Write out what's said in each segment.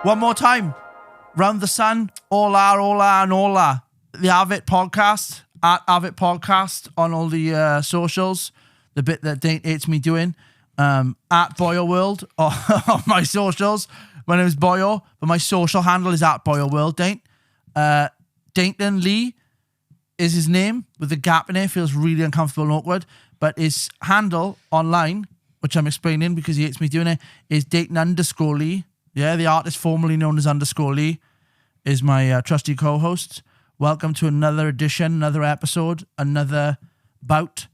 One more time. Round the sun. Hola, hola, and hola. The AVIT Podcast. At AVIT Podcast on all the socials. The bit that Daint hates me doing. At Boyo World on my socials. My name is Boyo, but my social handle is at Boyo World. Daint. Dainton Lee is his name with a gap in it. Feels really uncomfortable and awkward. But his handle online, which I'm explaining because he hates me doing it, is Dainton_Lee. Yeah, the artist formerly known as _Lee is my trusty co-host. Welcome to another edition, another episode, another bout,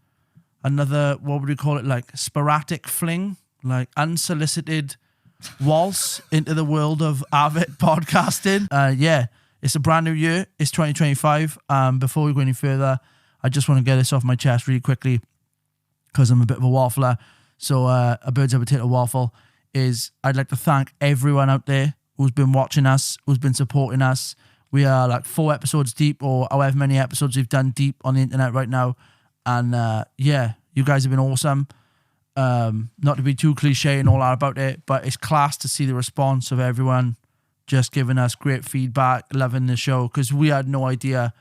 another, what would we call it, like sporadic fling, like unsolicited waltz into the world of AVIT podcasting. Yeah, it's a brand new year. It's 2025. Before we go any further, I just want to get this off my chest really quickly because I'm a bit of a waffler. So a bird's eye potato waffle is I'd like to thank everyone out there who's been watching us, who's been supporting us. We are like 4 episodes deep or however many episodes we've done deep on the internet right now. And yeah, you guys have been awesome. Not to be too cliche and all that about it, but it's class to see the response of everyone just giving us great feedback, loving the show, because we had no idea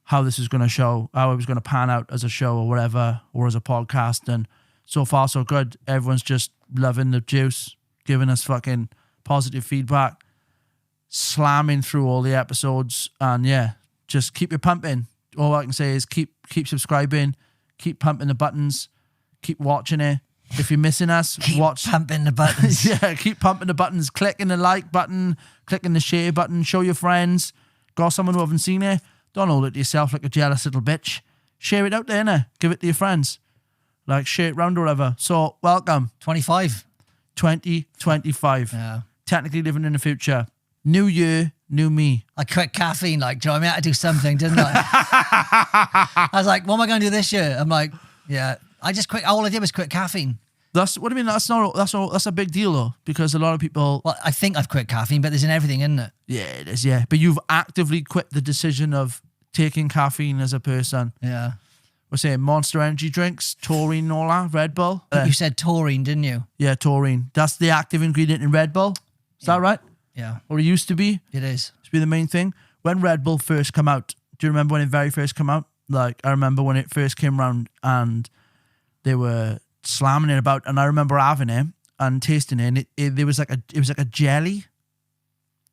how this was going to show, how it was going to pan out as a show or whatever, or as a podcast. And so far, so good. Everyone's just loving the juice, giving us fucking positive feedback, slamming through all the episodes, and yeah, just keep it pumping. All I can say is keep subscribing, keep pumping the buttons, keep watching it. If you're missing us, watch pumping the buttons. Yeah, keep pumping the buttons, clicking the like button, clicking the share button, show your friends. Got someone who haven't seen it, don't hold it to yourself like a jealous little bitch. Share it out there, innit? Give it to your friends. Like, share it round or whatever. So, welcome. 2025. Yeah. Technically living in the future. New year, new me. I quit caffeine, like, do you know what I mean? I had to do something, didn't I? I was like, what am I going to do this year? I'm like, yeah, I just quit. All I did was quit caffeine. That's what I mean. That's a big deal though, because a lot of people. Well, I think I've quit caffeine, but there's in everything, isn't it? Yeah, it is. Yeah, but you've actively quit the decision of taking caffeine as a person. Yeah. We're saying Monster Energy drinks, taurine, and all that, Red Bull. You said taurine, didn't you? Yeah, taurine. That's the active ingredient in Red Bull. Is that right? Yeah. Or it used to be. It is. To be the main thing. When Red Bull first came out, do you remember when it very first came out? Like, I remember when it first came around and they were slamming it about, and I remember having it and tasting it, and it was like a jelly.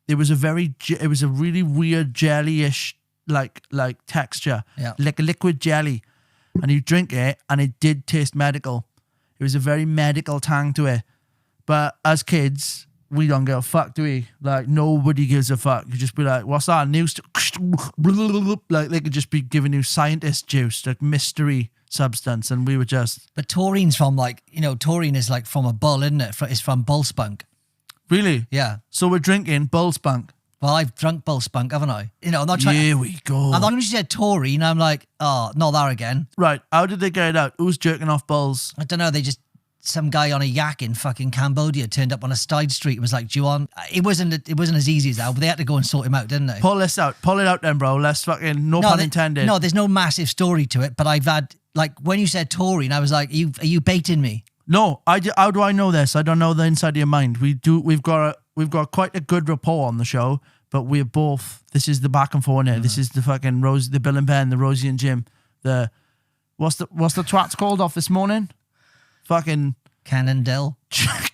It was a really weird jelly-ish like texture. Yeah. Like a liquid jelly. And you drink it, and it did taste medical. It was a very medical tang to it. But as kids, we don't give a fuck, do we? Like, nobody gives a fuck. You just be like, what's that? News? Like, they could just be giving you scientist juice, like mystery substance, and we were just... But taurine's from, like, you know, taurine is like from a bull, isn't it? It's from bull spunk. Really? Yeah. So we're drinking bull spunk. Well, I've drunk bull spunk, haven't I? You know, I'm not trying. Here we go. And then when you said taurine, I'm like, oh, not that again. Right. How did they get it out? Who's jerking off bulls? I don't know. Some guy on a yak in fucking Cambodia turned up on a side street and was like, do you want? It wasn't as easy as that, but they had to go and sort him out, didn't they? Pull this out. Pull it out then, bro. Let's fucking, no pun intended. No, there's no massive story to it, but I've had, like, when you said taurine, I was like, are you baiting me? No, how do I know this? I don't know the inside of your mind. We've got quite a good rapport on the show. But we're both, this is the back and forth here. This is the fucking Rosie, the Bill and Ben, the Rosie and Jim. What's the twats called off this morning? Fucking... Ken and Dill.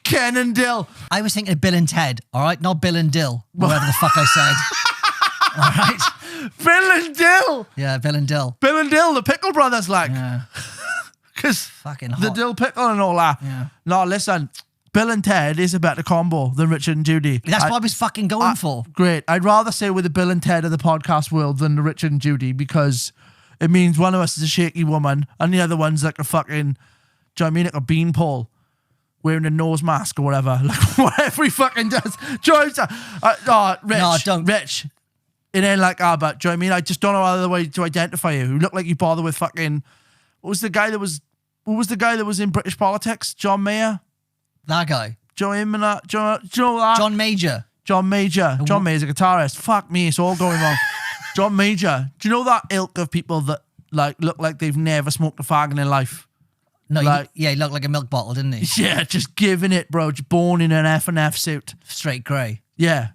Ken and Dill. I was thinking of Bill and Ted, all right? Not Bill and Dill, whatever the fuck I said. All right? Bill and Dill. Yeah, Bill and Dill. Bill and Dill, the Pickle Brothers, like. Yeah. Because fucking hot. The Dill Pickle and all that. Yeah. No, listen. Bill and Ted is a better combo than Richard and Judy. That's what I was fucking going for. Great. I'd rather say we're the Bill and Ted of the podcast world than the Richard and Judy, because it means one of us is a shaky woman and the other one's like a fucking, do you know what I mean? Like a beanpole wearing a nose mask or whatever. Like whatever he fucking does. Rich. No, don't. Rich. It ain't like, but do you know what I mean? I just don't know other way to identify you. You look like you bother with fucking, who was the guy that was in British politics? John Mayer? That guy. John that? Do you know that? John Major. John Major. John Major's a guitarist. Fuck me, it's all going wrong. John Major. Do you know that ilk of people that like look like they've never smoked a fag in their life? No, like, he looked like a milk bottle, didn't he? Yeah, just giving it, bro. Just born in an F&F suit. Straight grey. Yeah.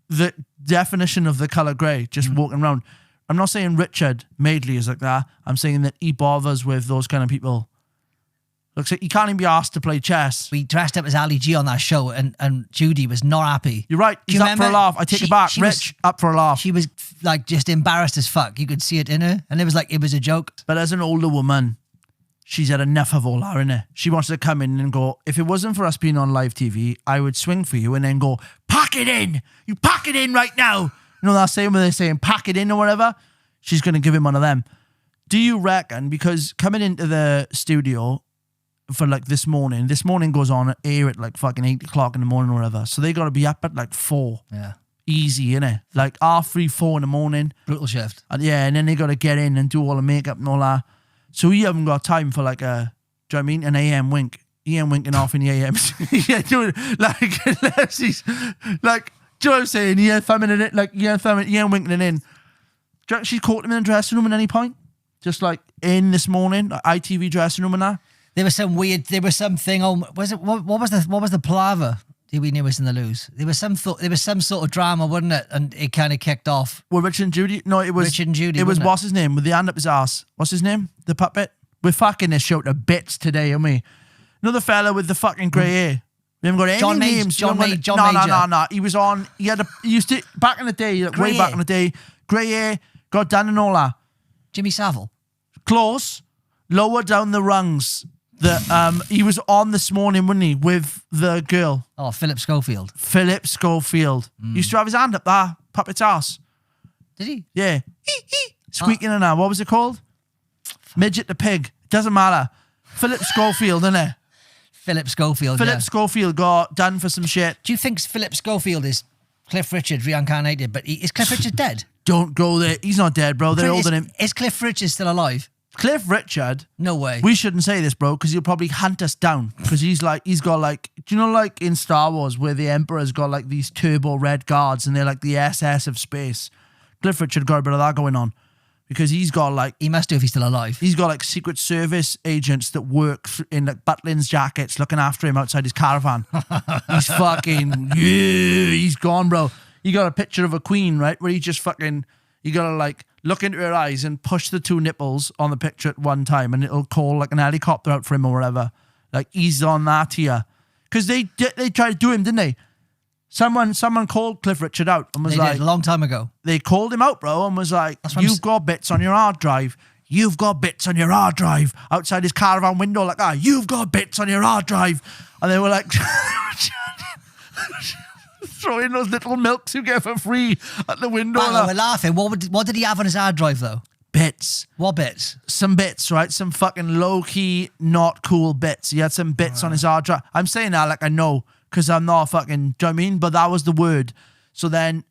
the definition of the colour grey, just walking around. I'm not saying Richard Madeley is like that. I'm saying that he bothers with those kind of people. Looks like he can't even be asked to play chess. We dressed up as Ali G on that show, and Judy was not happy. You're right. He's up for a laugh. I take it back. Rich, up for a laugh. She was like just embarrassed as fuck. You could see it in her, and it was a joke. But as an older woman, she's had enough of all that, innit? She wants to come in and go, if it wasn't for us being on live TV, I would swing for you and then go, pack it in. You pack it in right now. You know that saying where they're saying pack it in or whatever? She's going to give him one of them. Do you reckon, because coming into the studio for like this morning goes on air at like fucking 8 o'clock in the morning or whatever. So they got to be up at like 4. Yeah. Easy, innit? Like 3:30, 4 in the morning. Brutal shift. And yeah, and then they got to get in and do all the makeup and all that. So you haven't got time for like a, do you know what I mean? An AM wink. AM winking off in the AM. Yeah, doing like, unless he's like, do you know what I'm saying? Yeah, thumbing in it, like, yeah, winking it in. Do you reckon she caught him in the dressing room at any point? Just like in this morning, like ITV dressing room and that? There was something. Oh, was it? What was the palaver? We knew was in the lose. There was some sort of drama, wasn't it? And it kind of kicked off. Well, Richard and Judy. No, it was Richard and Judy. It was what's his name with the hand up his ass. What's his name? The puppet. We're fucking this show to bits today, aren't we? Another fella with the fucking grey hair. We haven't got any names. John Major. No. He was on. He used to back in the day, like way back in the day. Grey hair, got done and all that. Jimmy Savile. Close. Lower down the rungs. He was on this morning, wasn't he, with the girl? Oh, Philip Schofield. Used to have his hand up there, puppet's ass. Did he? Yeah. Squeaking in there. What was it called? Midget the pig. Doesn't matter. Philip Schofield, innit? Philip Schofield. Philip Schofield got done for some shit. Do you think Philip Schofield is Cliff Richard reincarnated? But is Cliff Richard dead? Don't go there. He's not dead, bro. They're older than him. Is Cliff Richard still alive? Cliff Richard? No way. We shouldn't say this, bro, because he'll probably hunt us down. Because he's got like, do you know like in Star Wars where the Emperor's got like these turbo red guards and they're like the SS of space? Cliff Richard got a bit of that going on. Because he's got like... He must do if he's still alive. He's got like Secret Service agents that work in like Butlins jackets looking after him outside his caravan. He's fucking... Yeah, he's gone, bro. You got a picture of a queen, right? Where he just fucking... You got to like look into her eyes and push the 2 nipples on the picture at one time and it'll call like an helicopter out for him or whatever. Like he's on that here. Because they tried to do him, didn't they? Someone called Cliff Richard out and was they did, a long time ago. They called him out, bro, and was like, you've got bits on your hard drive. You've got bits on your hard drive. Outside his caravan window like that. You've got bits on your hard drive. And they were like... throwing those little milks you get for free at the window. Bang, we're laughing. What did he have on his hard drive, though? Bits. What bits? Some bits, right? Some fucking low-key, not cool bits. He had some bits on his hard drive. I'm saying that like I know, because I'm not fucking, do you know what I mean? But that was the word. So then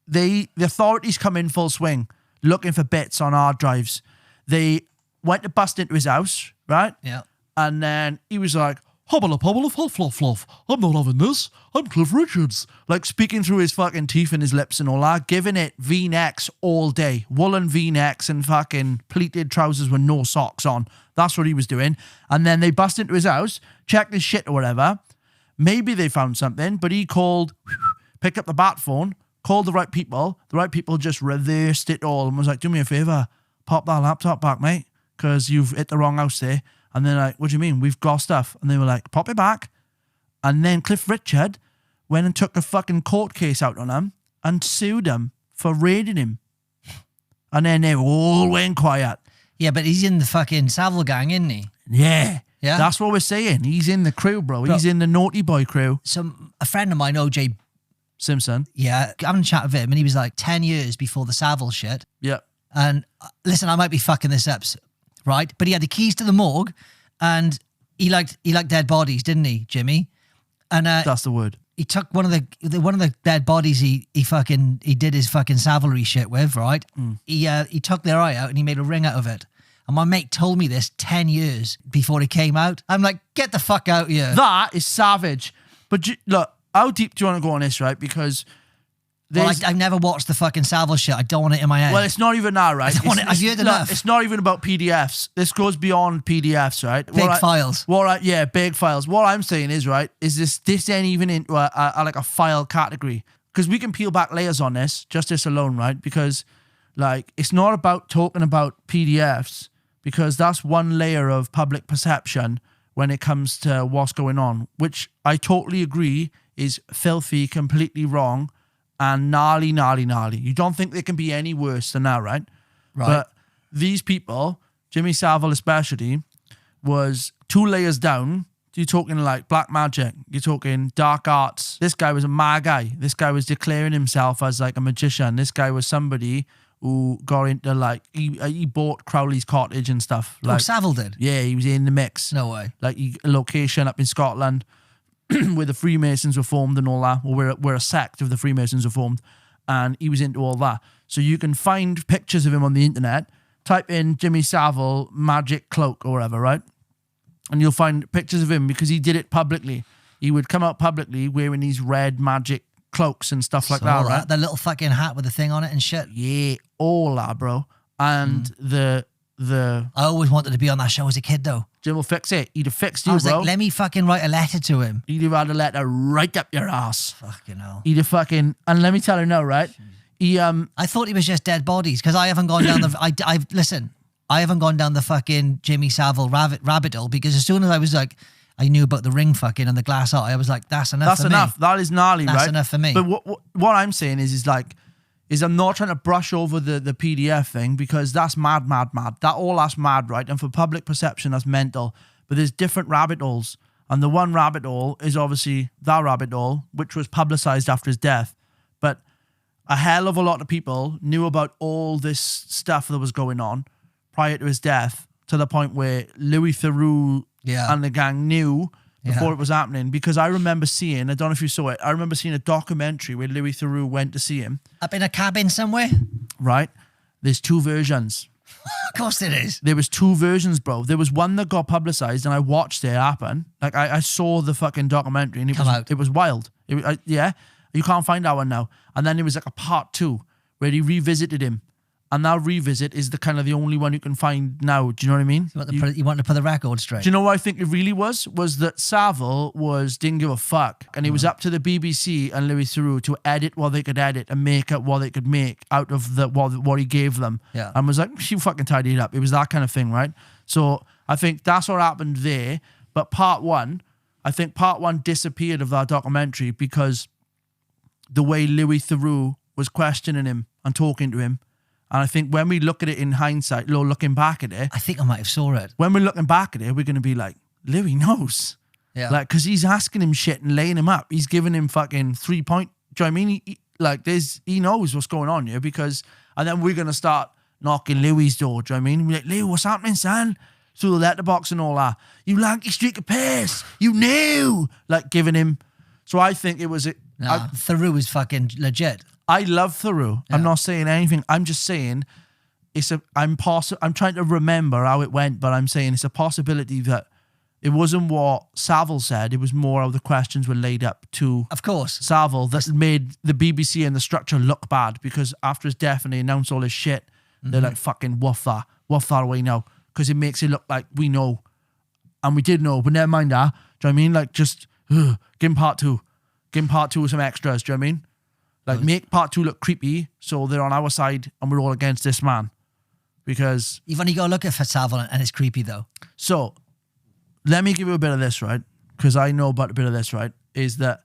the authorities come in full swing, looking for bits on hard drives. They went to bust into his house, right? Yeah. And then he was like, hobble fluff. I'm not having this. I'm Cliff Richards. Like speaking through his fucking teeth and his lips and all that, giving it V-necks all day. Woolen V-necks and fucking pleated trousers with no socks on. That's what he was doing. And then they bust into his house, checked his shit or whatever. Maybe they found something, but he picked up the bat phone, called the right people. The right people just reversed it all and was like, do me a favour, pop that laptop back, mate, because you've hit the wrong house there. And they're like, what do you mean? We've got stuff. And they were like, pop it back. And then Cliff Richard went and took a fucking court case out on him and sued him for raiding him. And then they all went quiet. Yeah, but he's in the fucking Savile gang, isn't he? Yeah. Yeah. That's what we're saying. He's in the crew, bro. He's in the naughty boy crew. A friend of mine, OJ Simpson. Yeah. Having a chat with him, and he was like 10 years before the Savile shit. Yeah. And listen, I might be fucking this up, right? But he had the keys to the morgue, and he liked dead bodies, didn't he, Jimmy? And that's the word. He took one of the dead bodies he did his fucking Savile shit with, right? Mm. He took their eye out and he made a ring out of it. And my mate told me this 10 years before it came out. I'm like, get the fuck out here. That is savage. But look, how deep do you want to go on this, right? Because I've never watched the fucking Savile shit. I don't want it in my head. Well, it's not even that, right? I've heard enough. It's not even about PDFs. This goes beyond PDFs, right? Big files. Big files. What I'm saying is, right, is this ain't even into a file category. because we can peel back layers on this, just this alone, right? Because like, it's not about talking about PDFs, because that's one layer of public perception when it comes to what's going on, which I totally agree is filthy, completely wrong, and gnarly. You don't think they can be any worse than that, right? Right. But these people, Jimmy Savile especially, was 2 layers down. You're talking like black magic. You're talking dark arts. This guy was a mad guy. This guy was declaring himself as like a magician. This guy was somebody who got into like, he bought Crowley's cottage and stuff. Like, Savile did? Yeah, he was in the mix. No way. Like a location up in Scotland where the Freemasons were formed and all that, or where a sect of the Freemasons were formed. And he was into all that. So you can find pictures of him on the internet. Type in Jimmy Savile magic cloak or whatever, right? And you'll find pictures of him because he did it publicly. He would come out publicly wearing these red magic cloaks and stuff like that, right? That little fucking hat with the thing on it and shit. Yeah, all that, bro. And the I always wanted to be on that show as a kid, though. Jim will fix it. He'd have fixed you, I was bro. like, let me fucking write a letter to him. He'd have had a letter right up your ass. Fucking hell. He'd have fucking, and let me tell you now, right? He I thought he was just dead bodies because I haven't gone down the. Listen, I haven't gone down the fucking Jimmy Savile rabbit hole because as soon as I was like, I knew about the ring fucking and the glass eye, I was like, that's enough. That's for enough. Me. That is gnarly, right? That's enough for me. But what I'm saying is I'm not trying to brush over the PDF thing because that's mad. That's mad, right? And for public perception, that's mental. But there's different rabbit holes. And the one rabbit hole is obviously that rabbit hole, which was publicized after his death. But a hell of a lot of people knew about all this stuff that was going on prior to his death, to the point where Louis Theroux and the gang knew before it was happening. Because I remember seeing, I don't know if you saw it, I remember seeing a documentary where Louis Theroux went to see him. Up in a cabin somewhere? Right? There's 2 versions. Of course it is. There was 2 versions, bro. There was one that got publicized and I watched it happen. Like I saw the fucking documentary and it was wild. You can't find that one now. And then there was like a part 2 where he revisited him. And that revisit is the kind of the only one you can find now. Do you know what I mean? You want to put the record straight. Do you know what I think it really was? Was that Savile didn't give a fuck. And it was up to the BBC and Louis Theroux to edit what they could edit and make up what they could make out of what he gave them. Yeah. And was like, you fucking tidy it up. It was that kind of thing, right? So I think that's what happened there. But part 1 disappeared of that documentary because the way Louis Theroux was questioning him and talking to him. And I think when we look at it in hindsight, looking back at it, I think I might have saw it. When we're looking back at it, we're going to be like, Louis knows. Yeah. Like, because he's asking him shit and laying him up. He's giving him fucking 3 point. Do you know what I mean? He knows what's going on here and then we're going to start knocking Louis' door. Do you know what I mean? We're like, Lou, what's happening, son? Through the letterbox and all that. You lanky streak of piss. You knew. Like, giving him. So I think it was... Theroux is fucking legit. I love Theroux. Yeah. I'm not saying anything. I'm just saying I'm trying to remember how it went, but I'm saying it's a possibility that it wasn't what Savile said. It was more how the questions were laid up to, of course, Savile that made the BBC and the structure look bad because after his death and they announced all this shit, they're like, fucking woof that away now because it makes it look like we know. And we did know, but never mind that. Do you know what I mean? Like, just give him part 2. Give him part 2 with some extras. Do you know what I mean? Like, make part 2 look creepy so they're on our side and we're all against this man. Because... You've only got to look at Savile and it's creepy, though. So, let me give you a bit of this, right? Because I know about a bit of this, right? Is that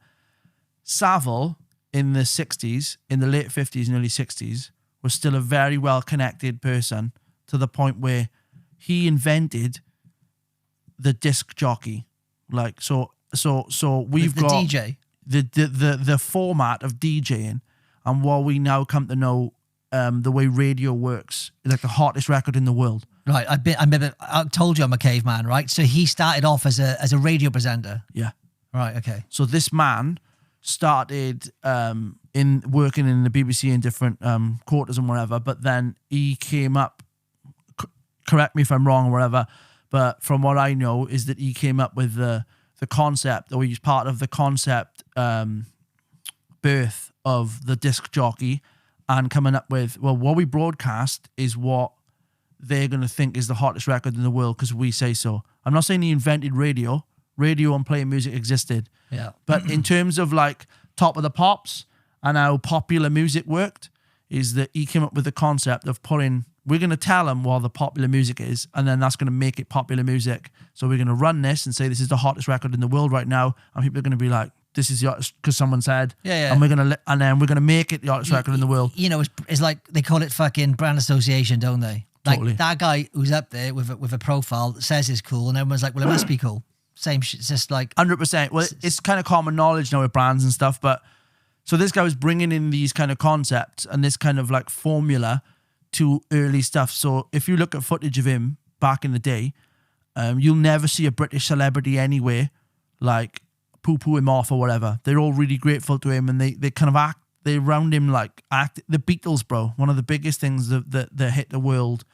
Savile in the 60s, in the late 50s and early 60s, was still a very well-connected person to the point where he invented the disc jockey. Like, so we've got... The DJ? The format of DJing and what we now come to know the way radio works, like the hottest record in the world. Right, I told you I'm a caveman, right? So he started off as a radio presenter. Yeah. Right, okay. So this man started in working in the BBC in different quarters and whatever, but then he came up, correct me if I'm wrong or whatever, but from what I know is that he came up with the concept, or he was part of the concept birth of the disc jockey and coming up with, well, what we broadcast is what they're going to think is the hottest record in the world because we say so. I'm not saying he invented radio and playing music existed. Yeah. But in terms of like Top of the Pops and how popular music worked is that he came up with the concept of we're going to tell them what the popular music is, and then that's going to make it popular music. So we're going to run this and say this is the hottest record in the world right now, and people are going to be like, this is the hottest because someone said, and then we're going to make it the hottest record in the world. You know, it's like they call it fucking brand association, don't they? Like Totally. that guy who's up there with a profile that says it's cool, and everyone's like, well, it must be cool. Same shit. It's just like 100%. Well, it's kind of common knowledge now with brands and stuff, but so this guy was bringing in these kind of concepts and this kind of like formula to early stuff. So if you look at footage of him back in the day, you'll never see a British celebrity anywhere like poo-poo him off or whatever. They're all really grateful to him, and they kind of they round him like the Beatles, bro. One of the biggest things that hit the world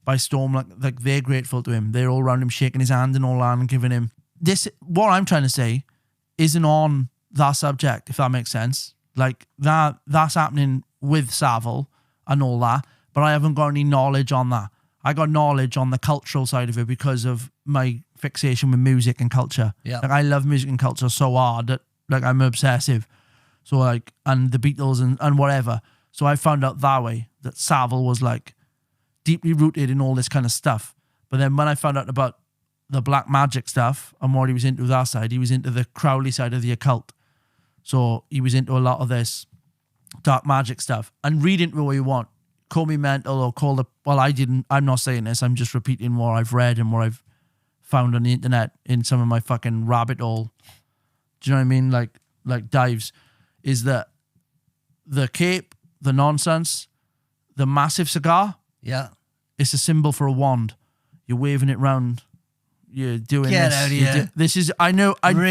by storm. Like they're grateful to him. They're all around him shaking his hand and all that and giving him this. What I'm trying to say isn't on that subject, if that makes sense. Like that's happening with Savile and all that, but I haven't got any knowledge on that. I got knowledge on the cultural side of it because of my fixation with music and culture. Yeah. Like I love music and culture so hard that like I'm obsessive. So like, and the Beatles and whatever. So I found out that way that Savile was like deeply rooted in all this kind of stuff. But then when I found out about the black magic stuff and what he was into that side, he was into the Crowley side of the occult. So he was into a lot of this dark magic stuff. And read into what you want. Call me mental or call I'm not saying this. I'm just repeating what I've read and what I've found on the internet in some of my fucking rabbit hole. Do you know what I mean? Like dives. Is that the cape, the nonsense, the massive cigar? Yeah. It's a symbol for a wand. You're waving it round. You're doing Get this. out of here. This is, I knew you'd say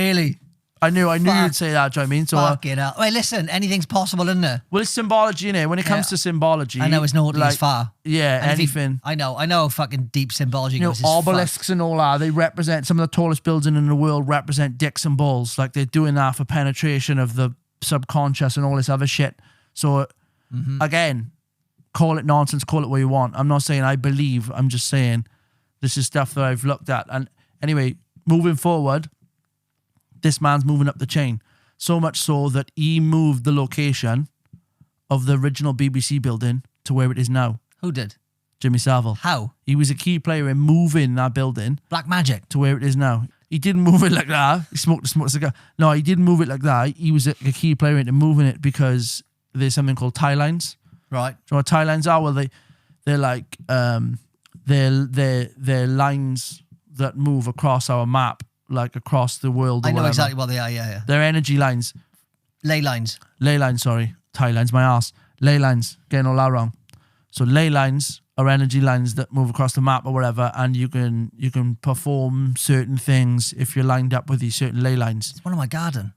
that, do you know what I mean? So, fucking hell. Wait, listen, anything's possible, isn't there? well, it's symbology, innit? When it comes to symbology. I know it's not as far. Yeah, And anything. I know fucking deep symbology You know, goes. obelisks and all that, they represent, some of the tallest buildings in the world represent dicks and balls. Like they're doing that for penetration of the subconscious and all this other shit. So, again, call it nonsense, call it what you want. I'm not saying I believe, I'm just saying this is stuff that I've looked at. And anyway, moving forward, this man's moving up the chain. So much so that he moved the location of the original BBC building to where it is now. Who did? Jimmy Savile. How? He was a key player in moving that building. Black magic. To where it is now. He didn't move it like that. He smoked a cigar. No, he didn't move it like that. He was a key player into moving it because there's something called tie lines. Right. Do you know what tie lines are? Well, they're like they're lines that move across our map, like across the world. Or I know whatever. exactly what they are. Yeah. They're energy lines. Ley lines. Ley lines, sorry. Tie lines, my ass. Ley lines, getting all that wrong. So ley lines are energy lines that move across the map or whatever, and you can perform certain things if you're lined up with these certain ley lines. It's one of my garden.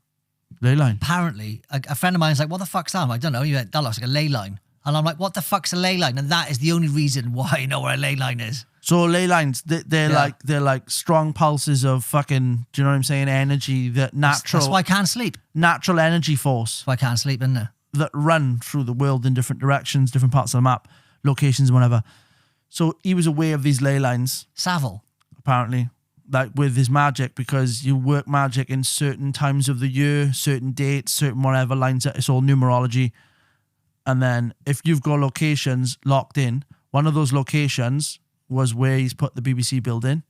Ley line. Apparently, a friend of mine's like, what the fuck's that? I'm like, I don't know. That looks like a ley line. And I'm like, what the fuck's a ley line? And that is the only reason why I know where a ley line is. So ley lines, they're like strong pulses of fucking, do you know what I'm saying? Energy that natural. That's why I can't sleep. Natural energy force. That's why I can't sleep, isn't it? That run through the world in different directions, different parts of the map, locations, and whatever. So he was aware of these ley lines. Savile. Apparently. Like with his magic, because you work magic in certain times of the year, certain dates, certain whatever lines. It's all numerology. And then if you've got locations locked in, one of those locations was where he's put the BBC building,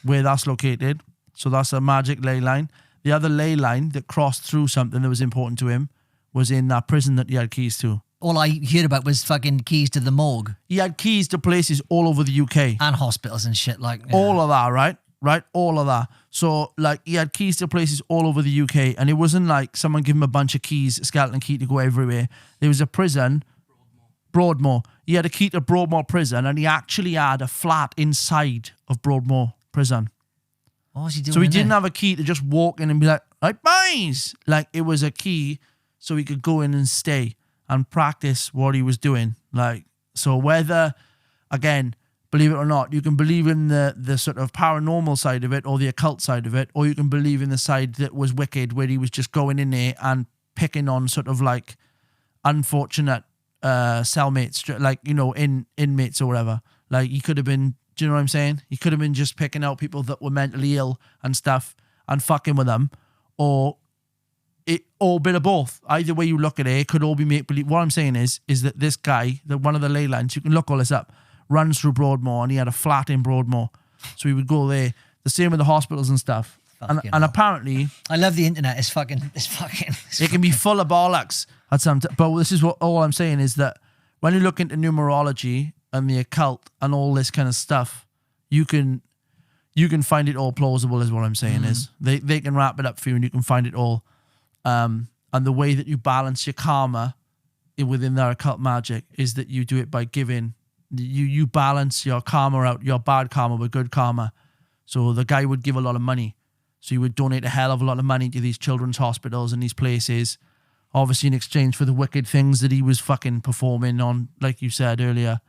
where that's located. So that's a magic ley line. The other ley line that crossed through something that was important to him was in that prison that he had keys to. All I heard about was fucking keys to the morgue. He had keys to places all over the UK. And hospitals and shit like. Yeah. All of that, right? Right? All of that. So, like, he had keys to places all over the UK. And it wasn't like someone gave him a bunch of keys, a skeleton key to go everywhere. There was a prison. Broadmoor. He had a key to Broadmoor prison, and he actually had a flat inside of Broadmoor prison. What was he doing? So he didn't have a key to just walk in and be like, right, boys. Like, it was a key so he could go in and stay and practice what he was doing. Like, so whether, again, believe it or not, you can believe in the sort of paranormal side of it or the occult side of it, or you can believe in the side that was wicked, where he was just going in there and picking on sort of like unfortunate cellmates, like, you know, inmates or whatever. Like, he could have been, do you know what I'm saying? He could have been just picking out people that were mentally ill and stuff and fucking with them, or it or bit of both. Either way you look at it could all be make believe. What I'm saying is that this guy, one of the ley lines, you can look all this up, runs through Broadmoor, and he had a flat in Broadmoor, so he would go there. The same with the hospitals and stuff. And apparently, I love the internet. It's it can be full of bollocks at some. But this is what all I'm saying is that when you look into numerology and the occult and all this kind of stuff, you can find it all plausible. Is what I'm saying is they can wrap it up for you, and you can find it all. And the way that you balance your karma within their occult magic is that you do it by giving. You balance your karma out, your bad karma with good karma. So the guy would give a lot of money. So he would donate a hell of a lot of money to these children's hospitals and these places, obviously in exchange for the wicked things that he was fucking performing on, like you said earlier,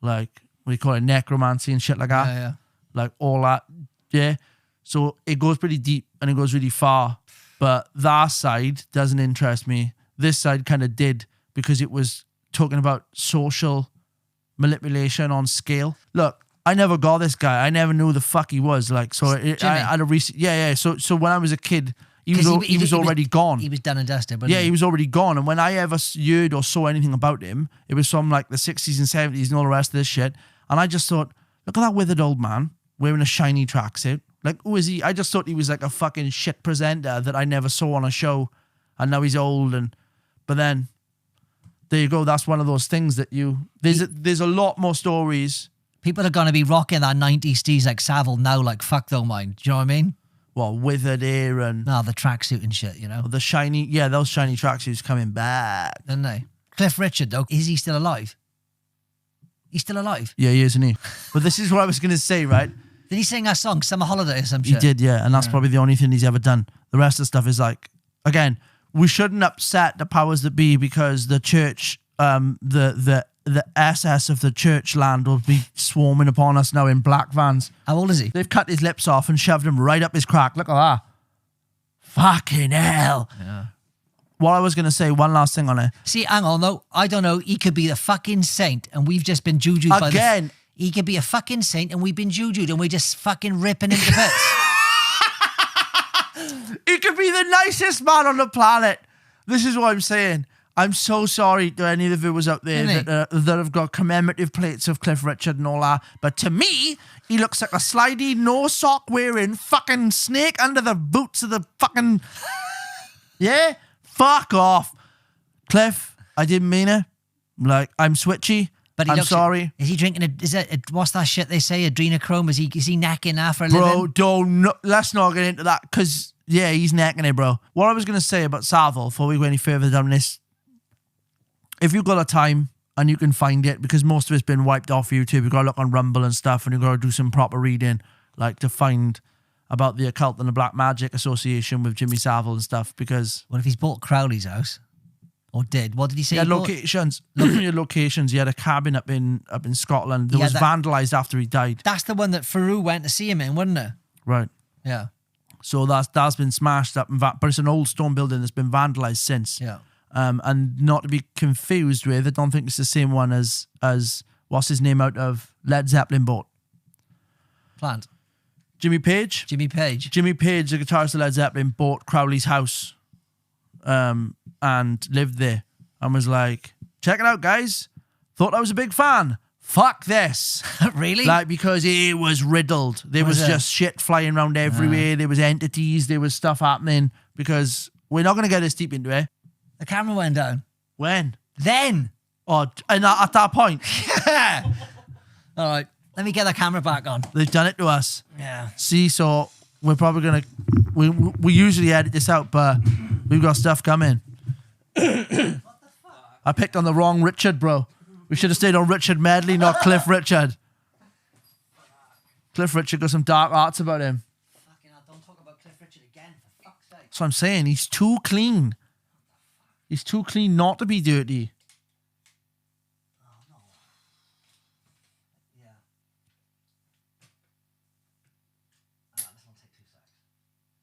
like, what do you call it, necromancy and shit like that. Yeah. Like all that, yeah. So it goes pretty deep and it goes really far. But that side doesn't interest me. This side kind of did, because it was talking about social manipulation on scale. Look, I never got this guy. I never knew who the fuck he was. Like, so I had a recent, yeah. So when I was a kid, he was already gone. He was done and dusted. Yeah, he was already gone. And when I ever heard or saw anything about him, it was from like the 60s and 70s and all the rest of this shit. And I just thought, look at that withered old man wearing a shiny tracksuit. Like, who is he? I just thought he was like a fucking shit presenter that I never saw on a show. And now he's old. But then, there you go. That's one of those things that there's a lot more stories. People are going to be rocking that 90s steez like Savile now, like, fuck don't mind. Do you know what I mean? Well, withered hair and... No, the tracksuit and shit, you know? The shiny... Yeah, those shiny tracksuits coming back. Didn't they? Cliff Richard, though, is he still alive? He's still alive? Yeah, he is, isn't he? But this is what I was going to say, right? Did he sing that song, Summer Holiday or some shit? He did, yeah. And that's probably the only thing he's ever done. The rest of the stuff is like... Again, we shouldn't upset the powers that be, because the church... The SS of the church land will be swarming upon us now in black vans. How old is he? They've cut his lips off and shoved him right up his crack. Look at that. Fucking hell. Yeah. What I was going to say, one last thing on it. See, hang on, though. I don't know. He could be the fucking saint, and we've just been jujued by the... Again. He could be a fucking saint, and we've been jujued, and we're just fucking ripping him to bits. He could be the nicest man on the planet. This is what I'm saying. I'm so sorry to any of the viewers out there that have got commemorative plates of Cliff Richard and all that. But to me, he looks like a slidey, no sock wearing fucking snake under the boots of the fucking... Yeah? Fuck off. Cliff, I didn't mean it. Like, I'm switchy. But I'm sorry. Is he drinking what's that shit they say? Adrenochrome? Is he necking that for a living? Bro, let's not get into that, because, yeah, he's necking it, bro. What I was going to say about Savile, before we go any further down this, if you've got a time and you can find it, because most of it's been wiped off YouTube, you've got to look on Rumble and stuff, and you've got to do some proper reading, like to find about the occult and the Black Magic Association with Jimmy Savile and stuff, because... What if he's bought Crowley's house? Or did? What did he say? He had locations. Look at your locations. He had a cabin up in Scotland that was vandalised after he died. That's the one that Farouk went to see him in, wasn't it? Right. Yeah. So that's been smashed up, but it's an old stone building that's been vandalised since. Yeah. And not to be confused with, I don't think it's the same one as what's his name out of Led Zeppelin bought. Plant. Jimmy Page, the guitarist of Led Zeppelin, bought Crowley's house and lived there and was like, check it out, guys. Thought I was a big fan. Fuck this. Really? Like, because it was riddled. There was just shit flying around everywhere. There was entities. There was stuff happening, because we're not going to get this deep into it. The camera went down. When? Then. Oh, and at that point. Yeah. All right. Let me get the camera back on. They've done it to us. Yeah. See, so we're probably going to... We usually edit this out, but we've got stuff coming. What the fuck? I picked on the wrong Richard, bro. We should have stayed on Richard Medley, not Cliff Richard. Cliff Richard got some dark arts about him. Fucking hell, don't talk about Cliff Richard again, for fuck's sake. That's what I'm saying. He's too clean. He's too clean not to be dirty. Oh, no. Yeah. This will take 2 seconds.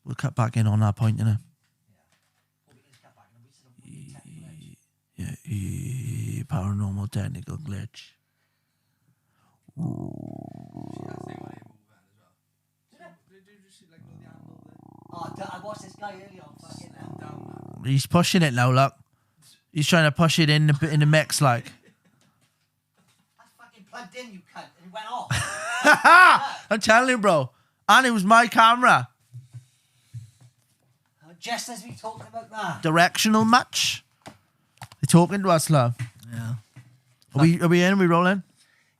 We'll cut back in on that point, you know. Yeah, paranormal technical glitch. I watched this guy earlier on fucking He's pushing it now, look. He's trying to push it in the mix, like. That's fucking plugged in, you cunt, and it went off. I'm telling you, bro. And it was my camera. Just as we talked about that. Directional match. They're talking to us, love. Yeah. Are we in? Are we rolling?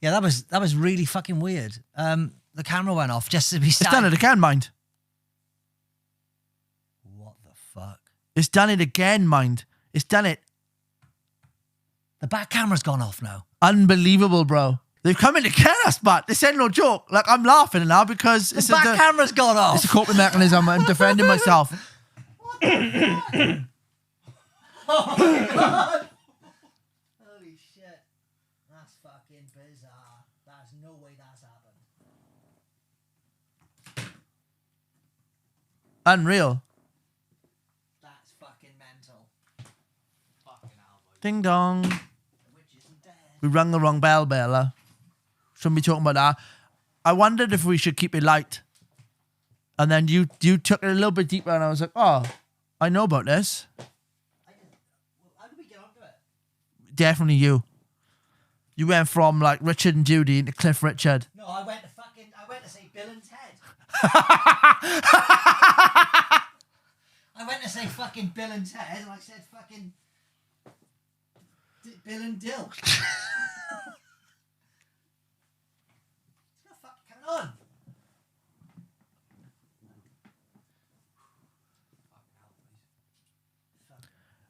Yeah, that was really fucking weird. The camera went off just as we It's started. done it again, mind. What the fuck? It's done it again, mind. It's done it. The back camera's gone off now. Unbelievable, bro. They've come in to get us, but this ain't no joke. Like, I'm laughing now because The back camera's gone off. it's a coping mechanism. I'm defending myself. What the fuck? Oh my God. Holy shit. That's fucking bizarre. There's no way that's happened. Unreal. That's fucking mental. Fucking hell, boy. Ding dong. The witch isn't dead. We rung the wrong bell, Bella. Shouldn't be talking about that. I wondered if we should keep it light. And then you took it a little bit deeper and I was like, oh, I know about this. How did we get onto it? Definitely you. You went from like Richard and Judy into Cliff Richard. No, I went to say Bill and Ted. I went to say fucking Bill and Ted and I said fucking Bill and Dill. What the fuck is going on?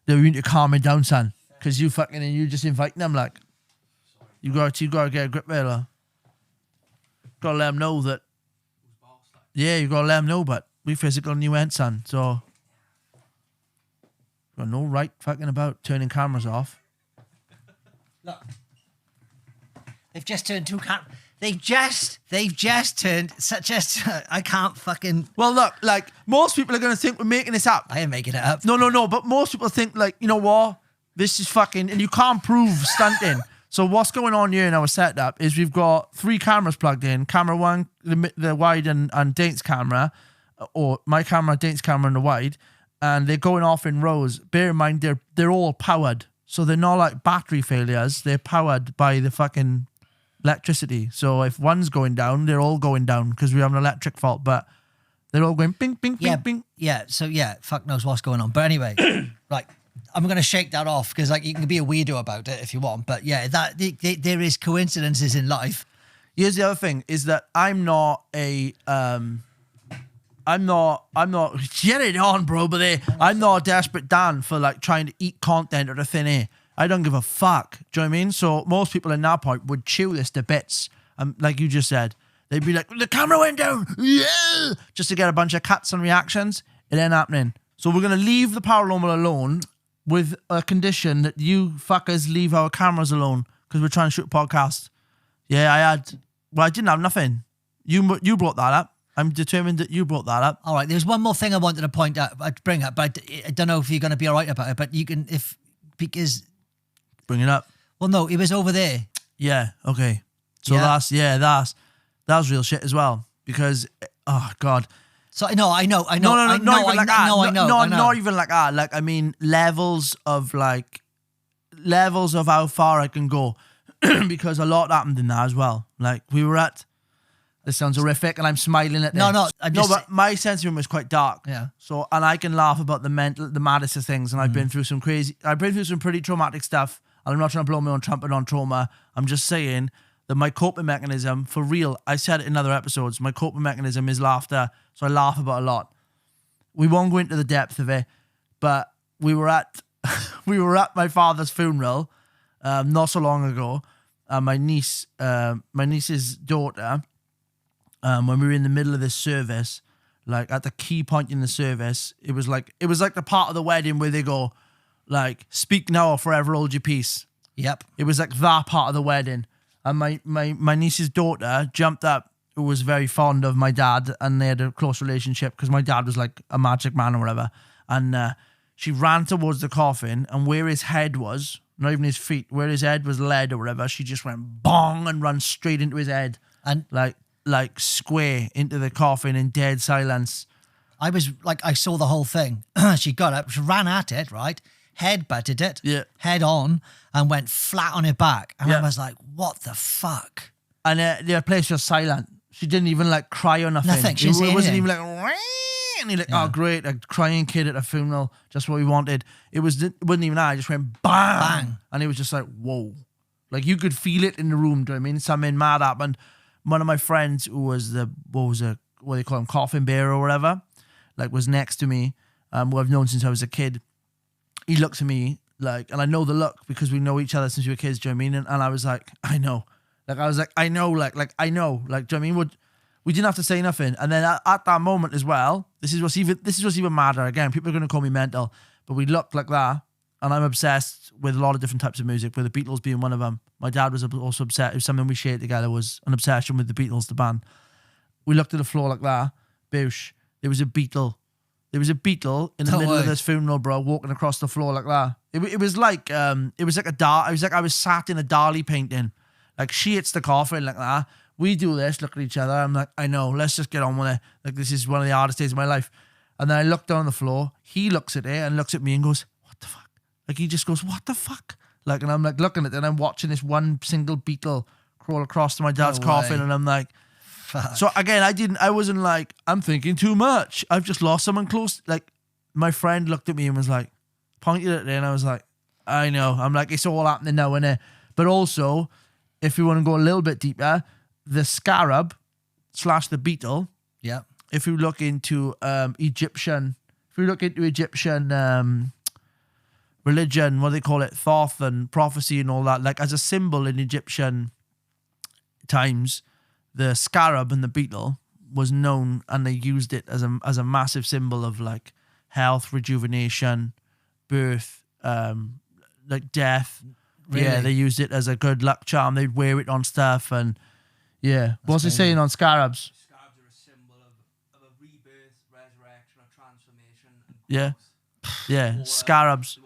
You need to calm it down, son. Because you just inviting them like. You got to get a grip there, like. Got to let them know that. Yeah, you got to let them know, but we physical and you went, son. So. Got no right fucking about turning cameras off. Look. They've just turned two cameras. They've just turned such as I can't fucking. Well, look, like most people are going to think we're making this up. I ain't making it up. No, but most people think like, you know what? This is fucking, and you can't prove stunting. So what's going on here in our setup is we've got 3 cameras plugged in. Camera 1, the wide and Daint's camera, or my camera, Daint's camera and the wide, and they're going off in rows. Bear in mind, they're all powered. So they're not like battery failures. They're powered by the fucking electricity. So if one's going down, they're all going down because we have an electric fault, but they're all going bing, bing, bing, bing. Yeah, so yeah, fuck knows what's going on. But anyway, like, I'm going to shake that off because like you can be a weirdo about it if you want. But yeah, there is coincidences in life. Here's the other thing is that I'm not get it on, bro, but I'm not a desperate Dan for like trying to eat content out of thin air. I don't give a fuck. Do you know what I mean? So most people in that point would chew this to bits. Like you just said, they'd be like, the camera went down, yeah, just to get a bunch of cuts and reactions. It ain't happening. So we're going to leave the paranormal alone with a condition that you fuckers leave our cameras alone because we're trying to shoot a podcast. Yeah, I didn't have nothing. You brought that up. I'm determined that you brought that up. All right, there's one more thing I wanted to bring up, but I don't know if you're going to be all right about it, but you can, because... Bring it up. Well, no, it was over there. Yeah, okay. So Yeah. that was real shit as well. Because, oh, God. So, no, I know. No, not even like that. I know. Not even like that. Like, I mean, levels of how far I can go. Because a lot happened in that as well. Like, we were at... This sounds horrific, and I'm smiling at this. No, but my sense of humor is quite dark. Yeah. So, and I can laugh about the maddest of things, and I've been through some pretty traumatic stuff, and I'm not trying to blow my own trumpet on trauma. I'm just saying that my coping mechanism, for real, I said it in other episodes, my coping mechanism is laughter, so I laugh about a lot. We won't go into the depth of it, but we were at my father's funeral not so long ago. My niece's daughter. When we were in the middle of this service, like at the key point in the service, it was like the part of the wedding where they go, like, speak now or forever hold your peace. Yep. It was like that part of the wedding. And my niece's daughter jumped up, who was very fond of my dad, and they had a close relationship because my dad was like a magic man or whatever. And she ran towards the coffin, and where his head was, not even his feet, where his head was laid or whatever, she just went bong and ran straight into his head. And like square into the coffin in dead silence. I was like, I saw the whole thing. She got up, she ran at it, right? Head butted it, head on, and went flat on her back. And I was like, what the fuck? And the place was silent. She didn't even like cry or nothing. Nothing. She didn't say it wasn't anything. even like, and you're like, oh great, a crying kid at a funeral, just what we wanted. It wasn't even that. I just went bang. And it was just like, whoa. Like you could feel it in the room, do you know what I mean? Something mad happened. One of my friends who was what do they call him, coffin bearer or whatever, like was next to me, who I've known since I was a kid. He looked at me like, and I know the look because we know each other since we were kids, do you know what I mean? And I was like, I know. Like, I was like, I know, like, I know. Like, do you know what I mean? We didn't have to say nothing. And then at that moment as well, this is what's even madder. Again, people are going to call me mental, but we looked like that. And I'm obsessed with a lot of different types of music, with the Beatles being one of them. My dad was also obsessed. It was something we shared together, was an obsession with the Beatles, the band. We looked at the floor like that. Boosh. There was a Beatle. There was a Beatle in the middle of this funeral, bro, walking across the floor like that. It was like a It was like I was sat in a Dali painting. Like, she hits the coffin like that. We do this, look at each other. I'm like, I know, let's just get on with it. Like, this is one of the hardest days of my life. And then I look down on the floor. He looks at it and looks at me and goes, what the fuck? Like, he just goes, what the fuck? Like, and I'm like looking at it and I'm watching this one single Beatle crawl across to my dad's coffin. And I'm like, fuck. So again, I wasn't like, I'm thinking too much. I've just lost someone close. Like, my friend looked at me and was like, pointed at it, and I was like, I know. I'm like, it's all happening now, innit? But also, if you want to go a little bit deeper, the scarab / the beetle. Yeah. If you look into Egyptian religion, what do they call it, Thoth and prophecy and all that, like as a symbol in Egyptian times, the scarab and the beetle was known, and they used it as a massive symbol of like health, rejuvenation, birth, like death. Really? Yeah, they used it as a good luck charm. They'd wear it on stuff, and what's it saying on scarabs? Scarabs are a symbol of a rebirth, resurrection, or transformation. And Scarabs.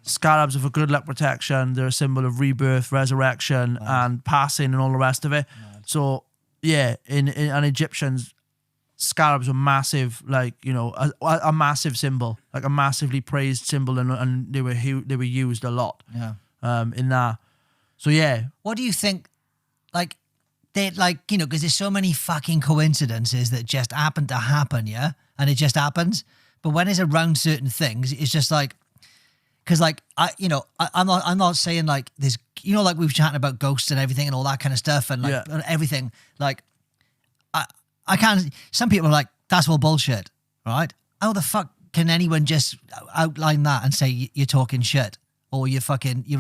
Scarabs are for good luck protection. They're a symbol of rebirth, resurrection, and passing, and all the rest of it. So in Egyptians, scarabs were massive, like, you know, a massive symbol, like a massively praised symbol, and they were used a lot. In that. So what do you think? Like, they, like, you know, because there's so many fucking coincidences that just happen to happen, and it just happens. But when it's around certain things, it's just like, because like I'm not saying like there's, you know, like we were chatting about ghosts and everything and all that kind of stuff, and like everything. Like I can't. Some people are like, that's all bullshit, right? How the fuck can anyone just outline that and say you're talking shit, or you're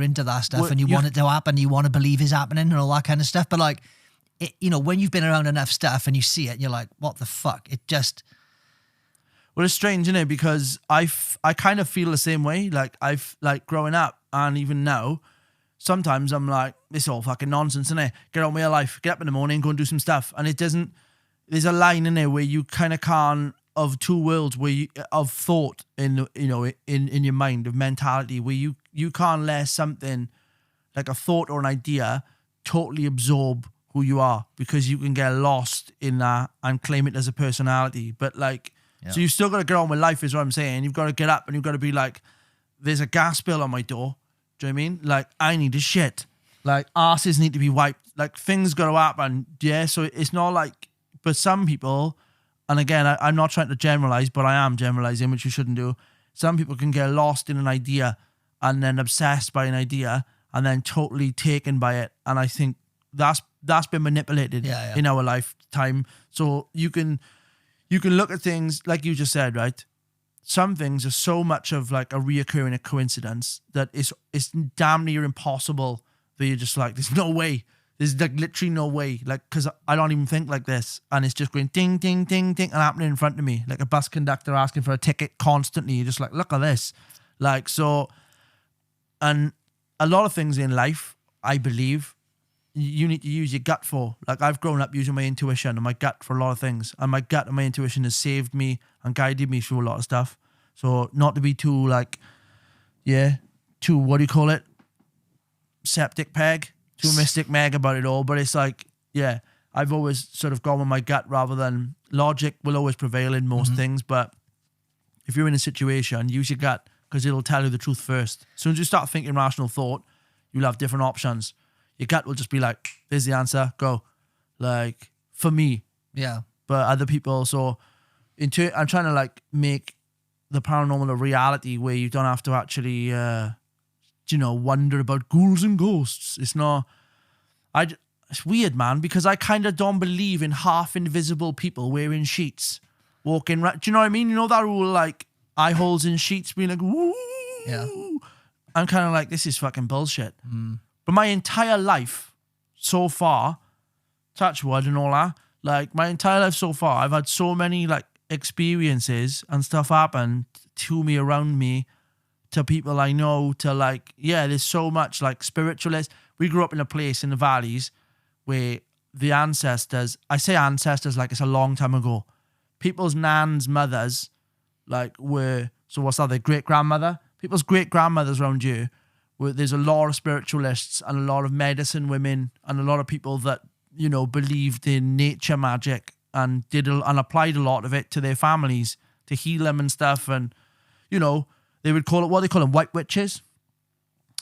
into that stuff, and you want it to happen, you want to believe it's happening and all that kind of stuff? But like, you know, when you've been around enough stuff and you see it, and you're like, what the fuck? It just. Well, it's strange, isn't it? Because I kind of feel the same way. Like, I've, like, growing up and even now, sometimes I'm like, it's all fucking nonsense, isn't it? Get on with your life. Get up in the morning, go and do some stuff. And it doesn't, there's a line in there where you kind of can't, of two worlds, where you, of thought in, you know, in your mind, of mentality, where you can't let something, like a thought or an idea, totally absorb who you are, because you can get lost in that and claim it as a personality. But like, so you've still got to get on with life, is what I'm saying. You've got to get up and you've got to be like, there's a gas bill on my door. Do you know what I mean? Like, I need a shit. Like, arses need to be wiped. Like, things got to happen. Yeah, so it's not like, but some people, and again, I'm not trying to generalize, but I am generalizing, which you shouldn't do. Some people can get lost in an idea and then obsessed by an idea and then totally taken by it. And I think that's been manipulated in our lifetime. So you can look at things like you just said, right? Some things are so much of like a reoccurring coincidence that it's damn near impossible that you're just like, there's no way. There's like literally no way. Like, because I don't even think like this. And it's just going ding, ding, ding, ding, and happening in front of me. Like a bus conductor asking for a ticket constantly. You're just like, look at this. Like, so, and a lot of things in life, I believe, you need to use your gut for. Like, I've grown up using my intuition and my gut for a lot of things, and my gut and my intuition has saved me and guided me through a lot of stuff. So not to be too like, too, what do you call it? Septic peg, too mystic meg about it all. But it's like, I've always sort of gone with my gut rather than logic will always prevail in most things. But if you're in a situation, use your gut because it'll tell you the truth first. As soon as you start thinking rational thought, you'll have different options. Your gut will just be like, there's the answer, go. Like, for me. Yeah. But other people, so I'm trying to like make the paranormal a reality where you don't have to actually, wonder about ghouls and ghosts. It's not, it's weird, man, because I kind of don't believe in half invisible people wearing sheets, walking right. Do you know what I mean? You know that rule, like eye holes in sheets being like, woo. Yeah. I'm kind of like, this is fucking bullshit. But my entire life so far, touch wood and all that, like my entire life so far, I've had so many like experiences and stuff happen to me, around me, to people I know, to like, there's so much like spiritualists. We grew up in a place in the valleys where the ancestors, I say ancestors like it's a long time ago, people's nans, mothers, like were, so what's that, their great-grandmother? People's great-grandmothers around you, where there's a lot of spiritualists and a lot of medicine women and a lot of people that, believed in nature magic and and applied a lot of it to their families to heal them and stuff. And, they would call it, what they call them, white witches.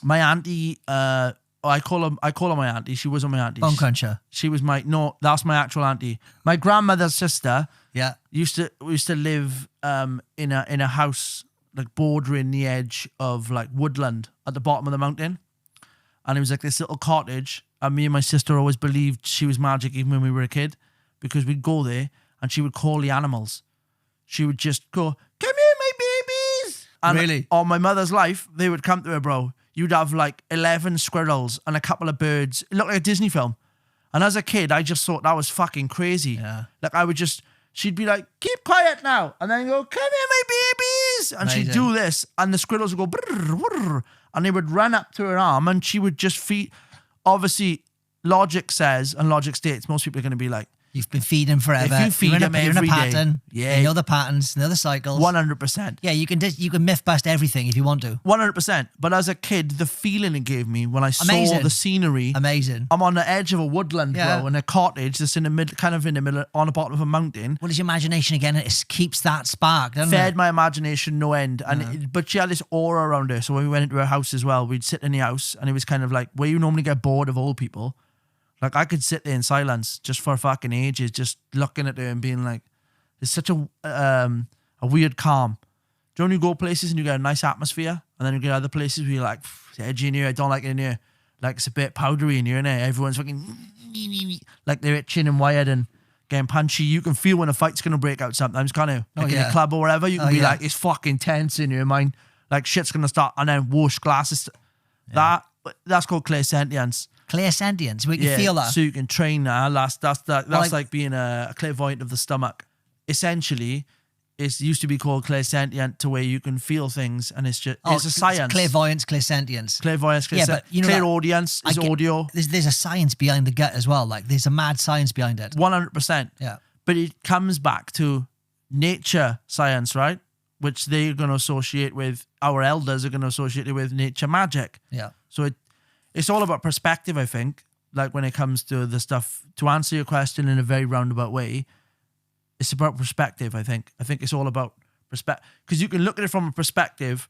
My auntie, I call her my auntie. She wasn't my auntie. Bone cruncher. She was that's my actual auntie. My grandmother's sister. Yeah. We used to live in a house like bordering the edge of like woodland at the bottom of the mountain, and it was like this little cottage. And me and my sister always believed she was magic even when we were a kid, because we'd go there and she would call the animals. She would just go, "Come here, my babies!" And really? on my mother's life, they would come to her, bro. You'd have like 11 squirrels and a couple of birds. It looked like a Disney film. And as a kid, I just thought that was fucking crazy. Yeah. Like she'd be like, "Keep quiet now." And then go, "Come here, my babies." And Amazing. she'd do this. And the squirrels would go, brrr, brrr, and they would run up to her arm and she would just feed. Obviously, logic says, and logic states, most people are going to be like, you've been feeding forever. If you feed them you're in a every day, pattern. yeah. You know the patterns, know the cycles. 100%. Yeah, you can myth bust everything if you want to. 100%. But as a kid, the feeling it gave me when I saw Amazing. the scenery. Amazing. I'm on the edge of a woodland, Yeah. bro, in a cottage that's in the middle, on the bottom of a mountain. What is your imagination again? It keeps that spark, doesn't Fed it? my imagination no end. And but she had this aura around her. So when we went into her house as well, we'd sit in the house and it was kind of like where you normally get bored of old people. Like I could sit there in silence just for fucking ages, just looking at her and being like, there's such a weird calm. Do you know when you go places and you get a nice atmosphere, and then you get other places where you're like, it's edgy in here, I don't like it in here. Like it's a bit powdery in here, innit? Everyone's fucking like they're itching and wired and getting punchy. You can feel when a fight's gonna break out sometimes, can't you? Like in a club or whatever, you can be like, it's fucking tense in your mind. Like shit's gonna start, and then whoosh, glasses. That's called clairsentience. Clairsentience, we can feel that. So you can train that. That's like being a clairvoyant of the stomach. Essentially, it used to be called clairsentient, to where you can feel things, and it's a science. Clairvoyance, clairsentience. Clairvoyance, Yeah, but you know clairaudience is audio. There's a science behind the gut as well. Like there's a mad science behind it. 100%. Yeah. But it comes back to nature science, right? Which they're going to associate with, our elders are going to associate it with nature magic. Yeah. So it's all about perspective, I think. Like when it comes to the stuff, to answer your question in a very roundabout way, it's about perspective, I think. I think it's all about perspective. Because you can look at it from a perspective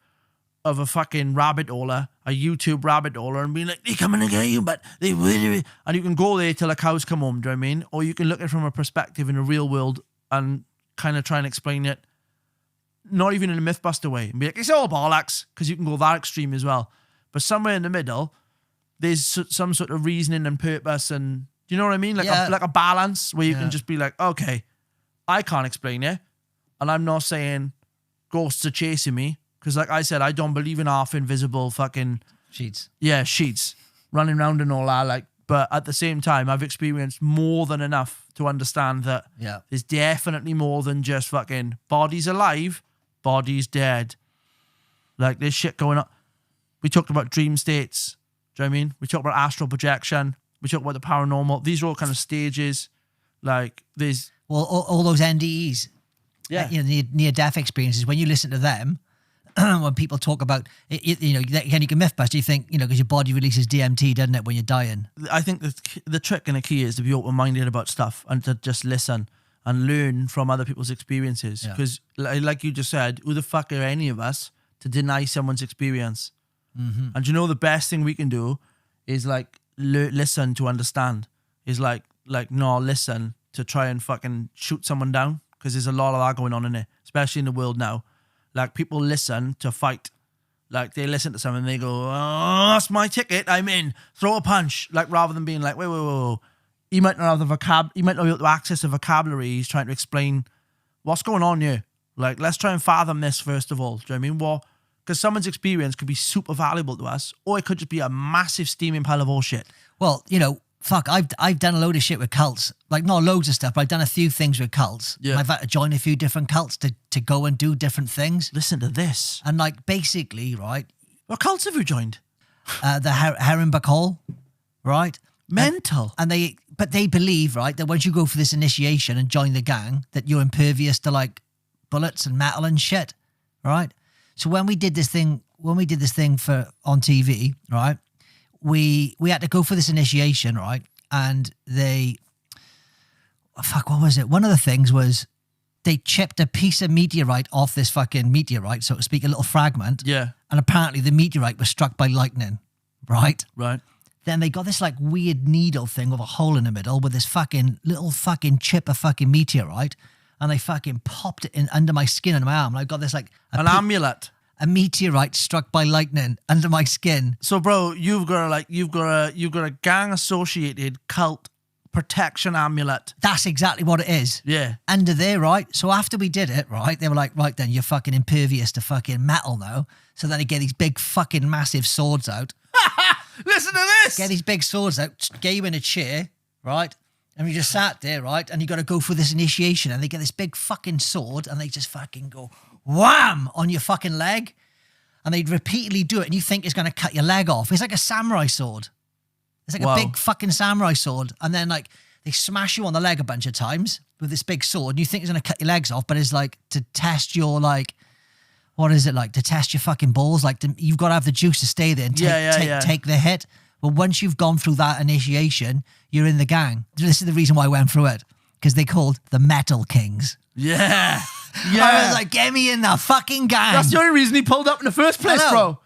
of a fucking rabbit holer, a YouTube rabbit holer, and be like, they're coming to get you, but they will. And you can go there till the cows come home, do you know what I mean? Or you can look at it from a perspective in the real world and kind of try and explain it, not even in a Mythbuster way, and be like, it's all bollocks, because you can go that extreme as well. But somewhere in the middle, there's some sort of reasoning and purpose, and do you know what I mean? Like a balance where you can just be like, okay, I can't explain it, and I'm not saying ghosts are chasing me, because like I said, I don't believe in half invisible fucking sheets. Yeah, sheets running around and all that. Like, but at the same time, I've experienced more than enough to understand that there's definitely more than just fucking bodies alive, bodies dead. Like there's shit going on. We talked about dream states. Do you know what I mean? We talked about astral projection. We talked about the paranormal. These are all kind of stages. Like there's all those NDEs. Yeah. You know, near-death experiences. When you listen to them, when people talk about, you know, again, you can myth bust. You think, you know, because your body releases DMT, doesn't it, when you're dying? I think the trick and the key is to be open-minded about stuff and to just listen and learn from other people's experiences. Because, like you just said, who the fuck are any of us to deny someone's experience? Mm-hmm. And you know, the best thing we can do is like listen to understand. Is like no, listen to try and fucking shoot someone down, because there's a lot of that going on in it, especially in the world now. Like, people listen to fight. Like, they listen to someone and they go, oh, that's my ticket, I'm in. Throw a punch. Like, rather than being like, wait. He might not have he might not be able to access the vocabulary. He's trying to explain what's going on here. Like, let's try and fathom this first of all. Do you know what I mean? Because someone's experience could be super valuable to us, or it could just be a massive steaming pile of bullshit. Well, you know, fuck, I've done a load of shit with cults. Like, not loads of stuff, but I've done a few things with cults. Yeah. I've had to join a few different cults to go and do different things. Listen to this. And, like, basically, right? What cults have you joined? The Herrenbach Hall, right? Mental. But they believe, right, that once you go for this initiation and join the gang, that you're impervious to, like, bullets and metal and shit, right? So when we did this thing for on TV, right, we had to go for this initiation, right? And what was it? One of the things was they chipped a piece of meteorite off this fucking meteorite, so to speak, a little fragment. Yeah. And apparently the meteorite was struck by lightning, right? Right. Then they got this like weird needle thing with a hole in the middle with this fucking little fucking chip of fucking meteorite, and they fucking popped it in under my skin and my arm. And I got this like an amulet. A meteorite struck by lightning under my skin. So, bro, you've got a gang associated cult protection amulet. That's exactly what it is. Yeah. Under there, right? So after we did it, right, they were like, right then, you're fucking impervious to fucking metal now. So then they get these big fucking massive swords out. Listen to this. Get these big swords out, get you in a chair, right? And you just sat there, right? And you got to go for this initiation. And they get this big fucking sword and they just fucking go wham on your fucking leg. And they'd repeatedly do it. And you think it's going to cut your leg off. It's like a samurai sword. It's like a big fucking samurai sword. And then like they smash you on the leg a bunch of times with this big sword. And you think it's going to cut your legs off. But it's like to test your like, what is it like? To test your fucking balls. Like you've got to have the juice to stay there and take the hit. But once you've gone through that initiation, you're in the gang. This is the reason why I went through it. Because they called the Metal Kings. Yeah. Yeah. I was like, get me in the fucking gang. That's the only reason he pulled up in the first place, bro.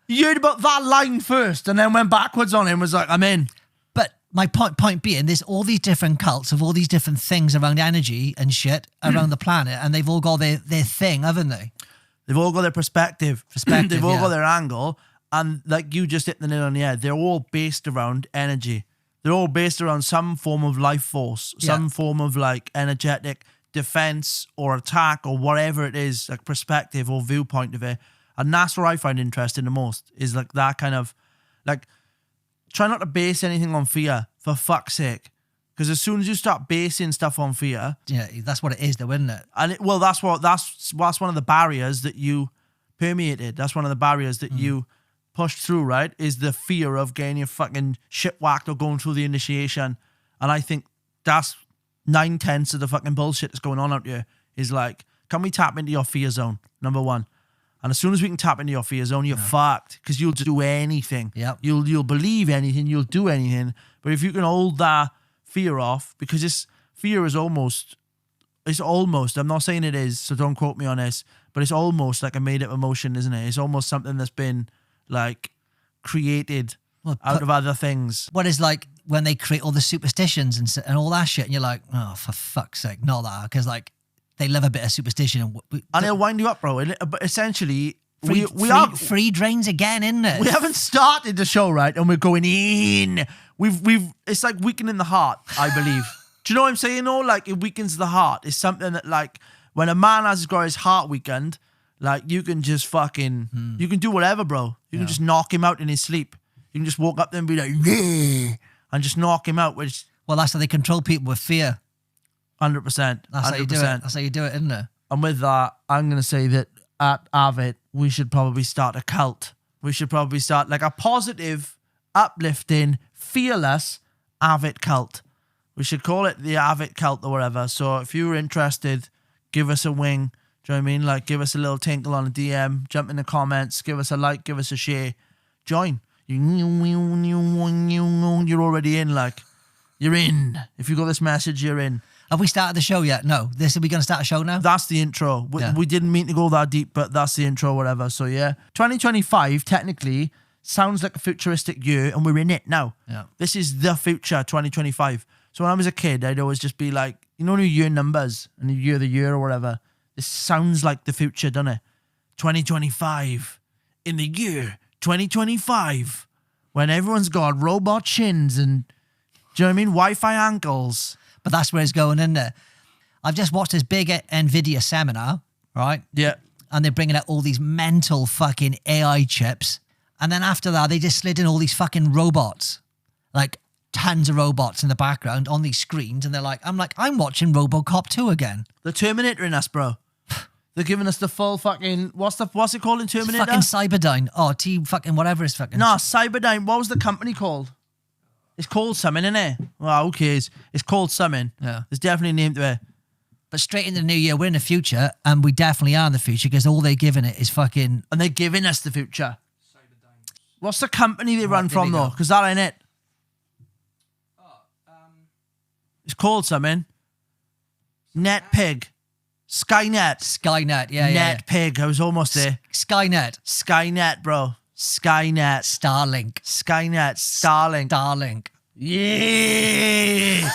You heard about that line first and then went backwards on it and was like, I'm in. But my point being, there's all these different cults of all these different things around energy and shit around the planet, and they've all got their thing, haven't they? They've all got their perspective. They've all got their angle. And like you just hit the nail on the head, they're all based around energy. They're all based around some form of life force, some form of like energetic defense or attack or whatever it is, like perspective or viewpoint of it. And that's what I find interesting the most, is like that kind of like, try not to base anything on fear, for fuck's sake. Because as soon as you start basing stuff on fear, yeah, that's what it is, though, isn't it? And that's one of the barriers that you permeated. That's one of the barriers that you pushed through, right? Is the fear of getting your fucking shit whacked or going through the initiation. And I think that's 9/10 of the fucking bullshit that's going on out here. Is like, can we tap into your fear zone? Number one. And as soon as we can tap into your fear zone, you're fucked, because you'll do anything. Yep. You'll believe anything. You'll do anything. But if you can hold that fear off, because this fear is almost, I'm not saying it is, so don't quote me on this, but it's almost like a made-up emotion, isn't it? It's almost something that's been like created out of other things. What is like when they create all the superstitions and all that shit, and you're like, oh, for fuck's sake, not that, because like they love a bit of superstition. And it'll wind you up, bro. But essentially, free drains again, isn't it? We haven't started the show, right? And we're going in. It's like weakening the heart, I believe. Do you know what I'm saying? No, like it weakens the heart. It's something that like when a man has got his heart weakened, like you can just fucking, you can do whatever, bro. You can just knock him out in his sleep. You can just walk up there and be like, yeah, and just knock him out. Well, that's how they control people with fear. 100%. That's how you do it. That's how you do it, isn't it? And with that, I'm going to say that at AVIT, we should probably start a cult. We should probably start like a positive, uplifting, fearless AVIT cult. We should call it the AVIT cult or whatever. So if you're interested, give us a wing. Do you know what I mean? Like, give us a little tinkle on a DM, jump in the comments, give us a like, give us a share, join. You're already in, like, you're in. If you got this message, you're in. Have we started the show yet? No. Are we going to start a show now? That's the intro. Yeah. We didn't mean to go that deep, but that's the intro, whatever. So, yeah. 2025, technically, sounds like a futuristic year, and we're in it now. Yeah. This is the future, 2025. So when I was a kid, I'd always just be like, you know, your year numbers and the year or whatever. This sounds like the future, doesn't it? 2025. In the year 2025. When everyone's got robot shins and, do you know what I mean? Wi-Fi ankles. But that's where it's going, isn't it? I've just watched this big NVIDIA seminar, right? Yeah. And they're bringing out all these mental fucking AI chips. And then after that, they just slid in all these fucking robots. Like, tons of robots in the background on these screens. And they're like, I'm watching RoboCop 2 again. The Terminator in us, bro. They're giving us the full fucking, what's it called in Terminator? It's fucking Cyberdyne. Oh, fucking whatever it's fucking. No, Cyberdyne. What was the company called? It's called something, isn't it? Well, who cares? It's called something. Yeah. There's definitely a name to it. But straight into the new year, we're in the future. And we definitely are in the future because all they're giving it is fucking. And they're giving us the future. Cyberdyne. What's the company they run there from, you though? go. Because that ain't it. Oh, It's called something. NetPig. Skynet. Skynet. Yeah. NetPig. I was almost there. Skynet. Skynet, bro. Skynet. Starlink. Skynet. Starlink. Starlink. Yeah.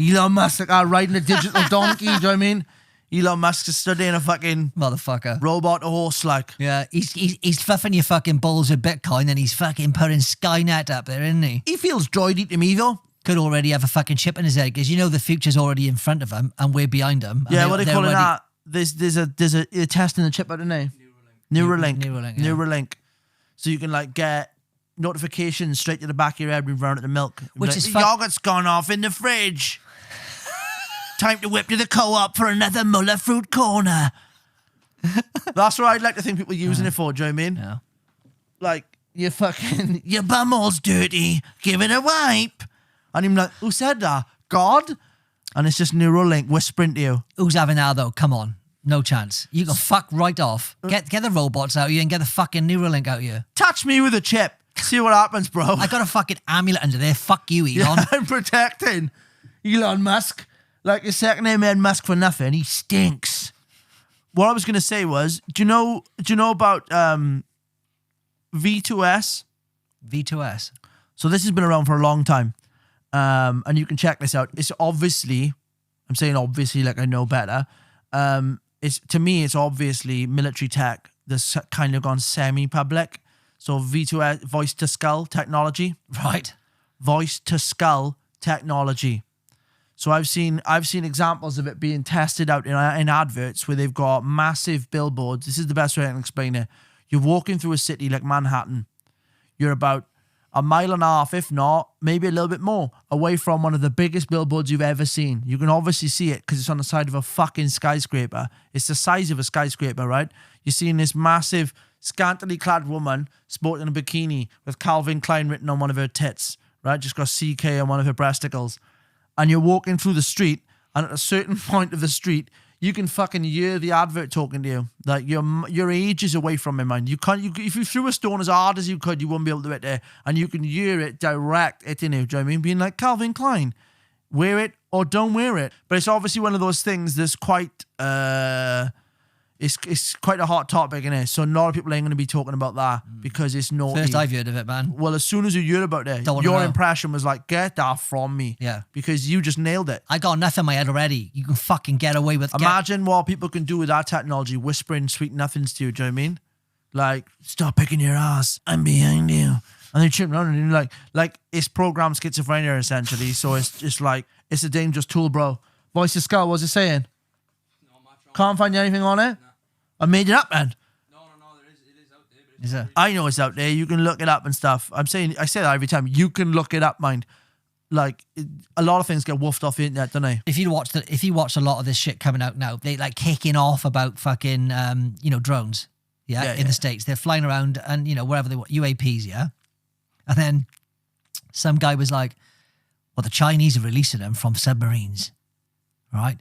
Elon Musk, like, riding a digital donkey. Do you know what I mean? Elon Musk is studying a fucking Motherfucker. robot horse, like. Yeah, he's fluffing your fucking balls with Bitcoin and he's fucking putting Skynet up there, isn't he? He feels droidy to me, though. Could already have a fucking chip in his head because you know the future's already in front of him and we're behind him. Yeah, what are they calling that? There's a testing the chip out, isn't they? Neuralink. Neuralink, yeah. Neuralink. So you can, like, get notifications straight to the back of your head when you've run out of milk. Which Like, is the yogurt's gone off in the fridge. Time to whip to the co-op for another Muller fruit corner. That's what I'd like to think people are using it for, do you know what I mean? Yeah. Like, your bumhole's dirty, give it a wipe. And I'm like, who said that? God? And it's just Neuralink whispering to you. Who's having that though? Come on. No chance. You can fuck right off. Get the robots out of you and get the fucking Neuralink out of you. Touch me with a chip. See what happens, bro. I got a fucking amulet under there. Fuck you, Elon. Yeah, I'm protecting Elon Musk. Like, his second name ain't Musk for nothing. He stinks. What I was going to say was, do you know about V2S? V2S. So this has been around for a long time. And you can check this out. It's obviously, I'm saying obviously like I know better. To me, it's obviously military tech that's kind of gone semi-public. So V2S, voice to skull technology. Right. Voice to skull technology. So I've seen examples of it being tested out in adverts where they've got massive billboards. This is the best way I can explain it. You're walking through a city like Manhattan. You're about a mile and a half, if not, maybe a little bit more, away from one of the biggest billboards you've ever seen. You can obviously see it because it's on the side of a fucking skyscraper. It's the size of a skyscraper, right? You're seeing this massive, scantily clad woman sporting a bikini with Calvin Klein written on one of her tits, right? Just got CK on one of her breasticles. And you're walking through the street, and at a certain point of the street, you can fucking hear the advert talking to you. Like, you're ages away from it, man. If you threw a stone as hard as you could, you wouldn't be able to hit it. And you can hear it direct hitting you, do you know what I mean? Being like, Calvin Klein, wear it or don't wear it. But it's obviously one of those things that's quite, it's quite a hot topic, innit? So a lot of people ain't going to be talking about that because it's naughty. First I've heard of it, man. Well, as soon as you heard about it, Don't wanna your know. impression was like, get that from me. Yeah. Because you just nailed it. I got enough in my head already. You can fucking get away with Imagine what people can do with that technology, whispering sweet nothings to you, do you know what I mean? Like, stop picking your ass, I'm behind you. And they trip around and you're like it's programmed schizophrenia essentially. So it's just like, it's a dangerous tool, bro. Voice of Skull, what's it saying? No, I'm not trying. Can't find anything on it? No. I made it up, man. No, it is out there. But Is it? I know it's out there. You can look it up and stuff. I say that every time. You can look it up, mind. Like, a lot of things get woofed off the internet, don't they? If you watch a lot of this shit coming out now, they like kicking off about fucking drones. Yeah, in the States. They're flying around and wherever they want, UAPs, yeah. And then some guy was like, well, the Chinese are releasing them from submarines. Right?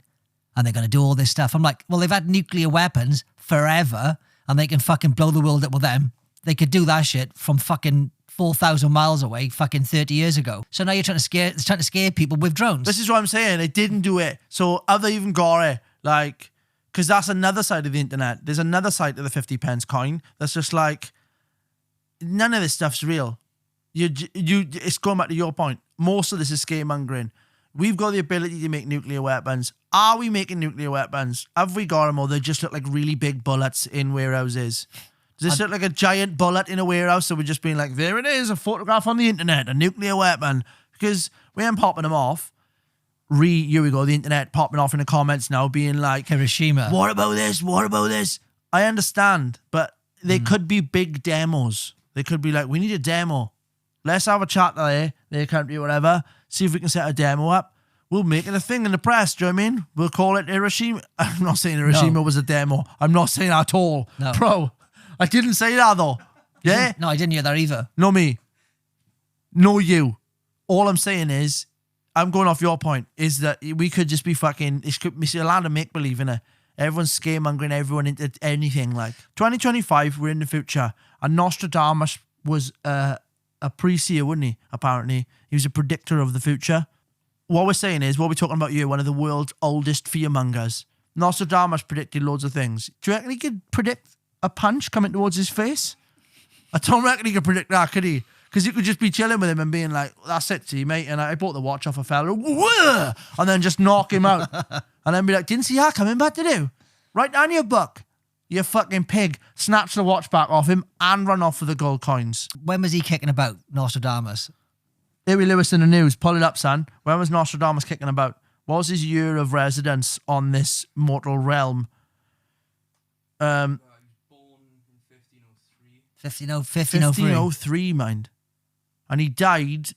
and they're going to do all this stuff. I'm like, well, they've had nuclear weapons forever and they can fucking blow the world up with them. They could do that shit from fucking 4,000 miles away fucking 30 years ago. So now you're trying to scare people with drones. This is what I'm saying. They didn't do it. So have they even got it? Like, because that's another side of the internet. There's another side to the 50 pence coin that's just like, none of this stuff's real. It's going back to your point. Most of this is scaremongering. We've got the ability to make nuclear weapons. Are we making nuclear weapons? Have we got them, or they just look like really big bullets in warehouses? Does this look like a giant bullet in a warehouse? So we're just being like, there it is, a photograph on the internet, a nuclear weapon. Because we ain't popping them off. Here we go, the internet popping off in the comments now, being like, Hiroshima. what about this? What about this? I understand, but they could be big demos. They could be like, we need a demo. Let's have a chat there, their country, whatever. See if we can set a demo up. We'll make it a thing in the press, do you know what I mean? We'll call it Hiroshima. I'm not saying Hiroshima was a demo. I'm not saying that at all. No. Bro, I didn't say that though. Yeah? No, I didn't hear that either. No me. No you. All I'm saying is, I'm going off your point, is that we could just be fucking, it could be a land of make-believe, innit? Everyone's scaremongering everyone into anything. Like 2025, we're in the future. And Nostradamus was a pre-seer, wasn't he? Apparently. He was a predictor of the future. What we're saying is, what we're talking about here, one of the world's oldest fearmongers. Nostradamus predicted loads of things. Do you reckon he could predict a punch coming towards his face? I don't reckon he could predict that, could he? Because you could just be chilling with him and being like, that's it, see, mate. And I bought the watch off a fella, and then just knock him out. And then be like, didn't see that coming, but did you? Right down your buck. You fucking pig. Snatch the watch back off him and run off with the gold coins. When was he kicking about, Nostradamus? Huey Lewis in the news. Pull it up, son. When was Nostradamus kicking about? What was his year of residence on this mortal realm? He was born in 1503. 1503. Mind. And he died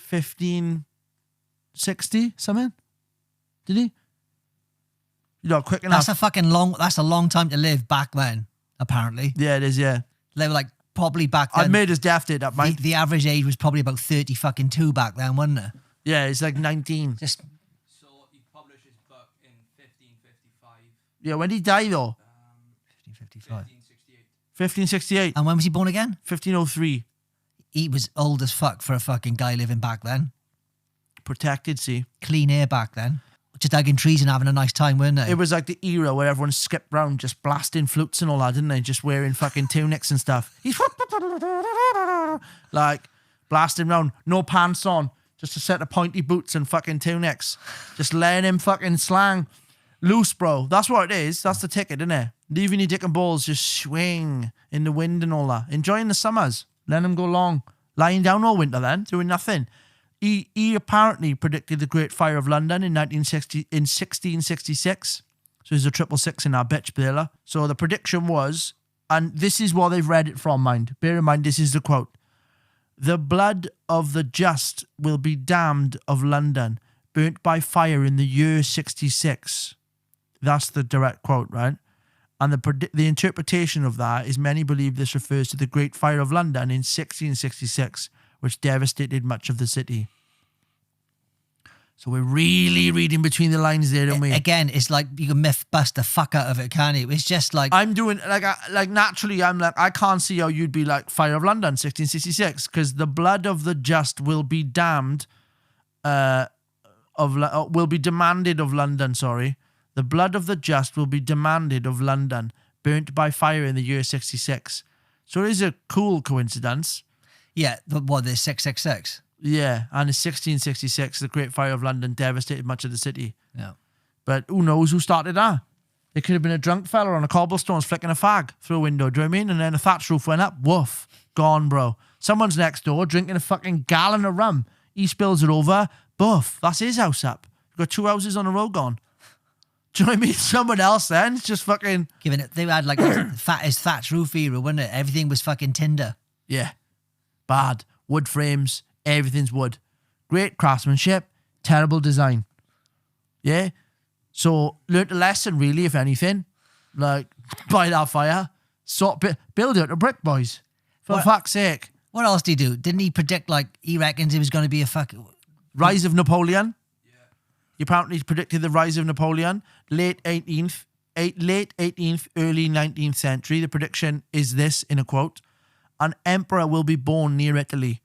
1560, something? Did he? You know, quick enough. That's a long time to live back then, apparently. Yeah, it is, yeah. They were like, probably back then. I'd made his death date up, mate. The average age was probably about 30 fucking 2 back then, wasn't it? Yeah, it's like 19. Just So he published his book in 1555. Yeah, when did he die, though? 1555. 1568. And when was he born again? 1503. He was old as fuck for a fucking guy living back then. Protected, see. Clean air back then. Just hugging trees and having a nice time, weren't they? It was like the era where everyone skipped round just blasting flutes and all that, didn't they? Just wearing fucking tunics and stuff. He's like blasting round, no pants on, just a set of pointy boots and fucking tunics. Just letting him fucking slang loose, bro. That's what it is. That's the ticket, isn't it? Leaving your dick and balls just swing in the wind and all that. Enjoying the summers. Letting them go long. Lying down all winter then, doing nothing. He apparently predicted the Great Fire of London in 1666. So there's a 666 in our bitch, Bela. So the prediction was, and this is what they've read it from, mind. Bear in mind, this is the quote. The blood of the just will be damned of London, burnt by fire in the year 66. That's the direct quote, right? And the interpretation of that is many believe this refers to the Great Fire of London in 1666, which devastated much of the city. So we're really reading between the lines there, don't we? Again, it's like you can myth bust the fuck out of it, can't you? It's just like... I'm doing, like naturally, I'm like, I can't see how you'd be like Fire of London, 1666, because the blood of the just will be damned, will be demanded of London, sorry. The blood of the just will be demanded of London, burnt by fire in the year 66. So it is a cool coincidence. Yeah, there's 666. Yeah, and in 1666, the Great Fire of London devastated much of the city. Yeah. But who knows who started that? It could have been a drunk fella on a cobblestones flicking a fag through a window, do you know what I mean? And then a thatch roof went up. Woof. Gone, bro. Someone's next door drinking a fucking gallon of rum. He spills it over. Boof. That's his house up. You've got 2 houses on a row gone. Do you know what I mean? Someone else then, it's just fucking... Giving it, they had like the fattest thatch roof era, wasn't it? Everything was fucking tinder. Yeah. Bad. Wood frames. Everything's wood. Great craftsmanship. Terrible design. Yeah? So, learned a lesson really, if anything. Like, by that fire. Build it a brick, boys. For fuck's sake. What else did he do? Didn't he predict, like, he reckons it was going to be a fucking... Rise of Napoleon. He apparently predicted the rise of Napoleon, late 18th, early 19th century. The prediction is this, in a quote: "An emperor will be born near Italy.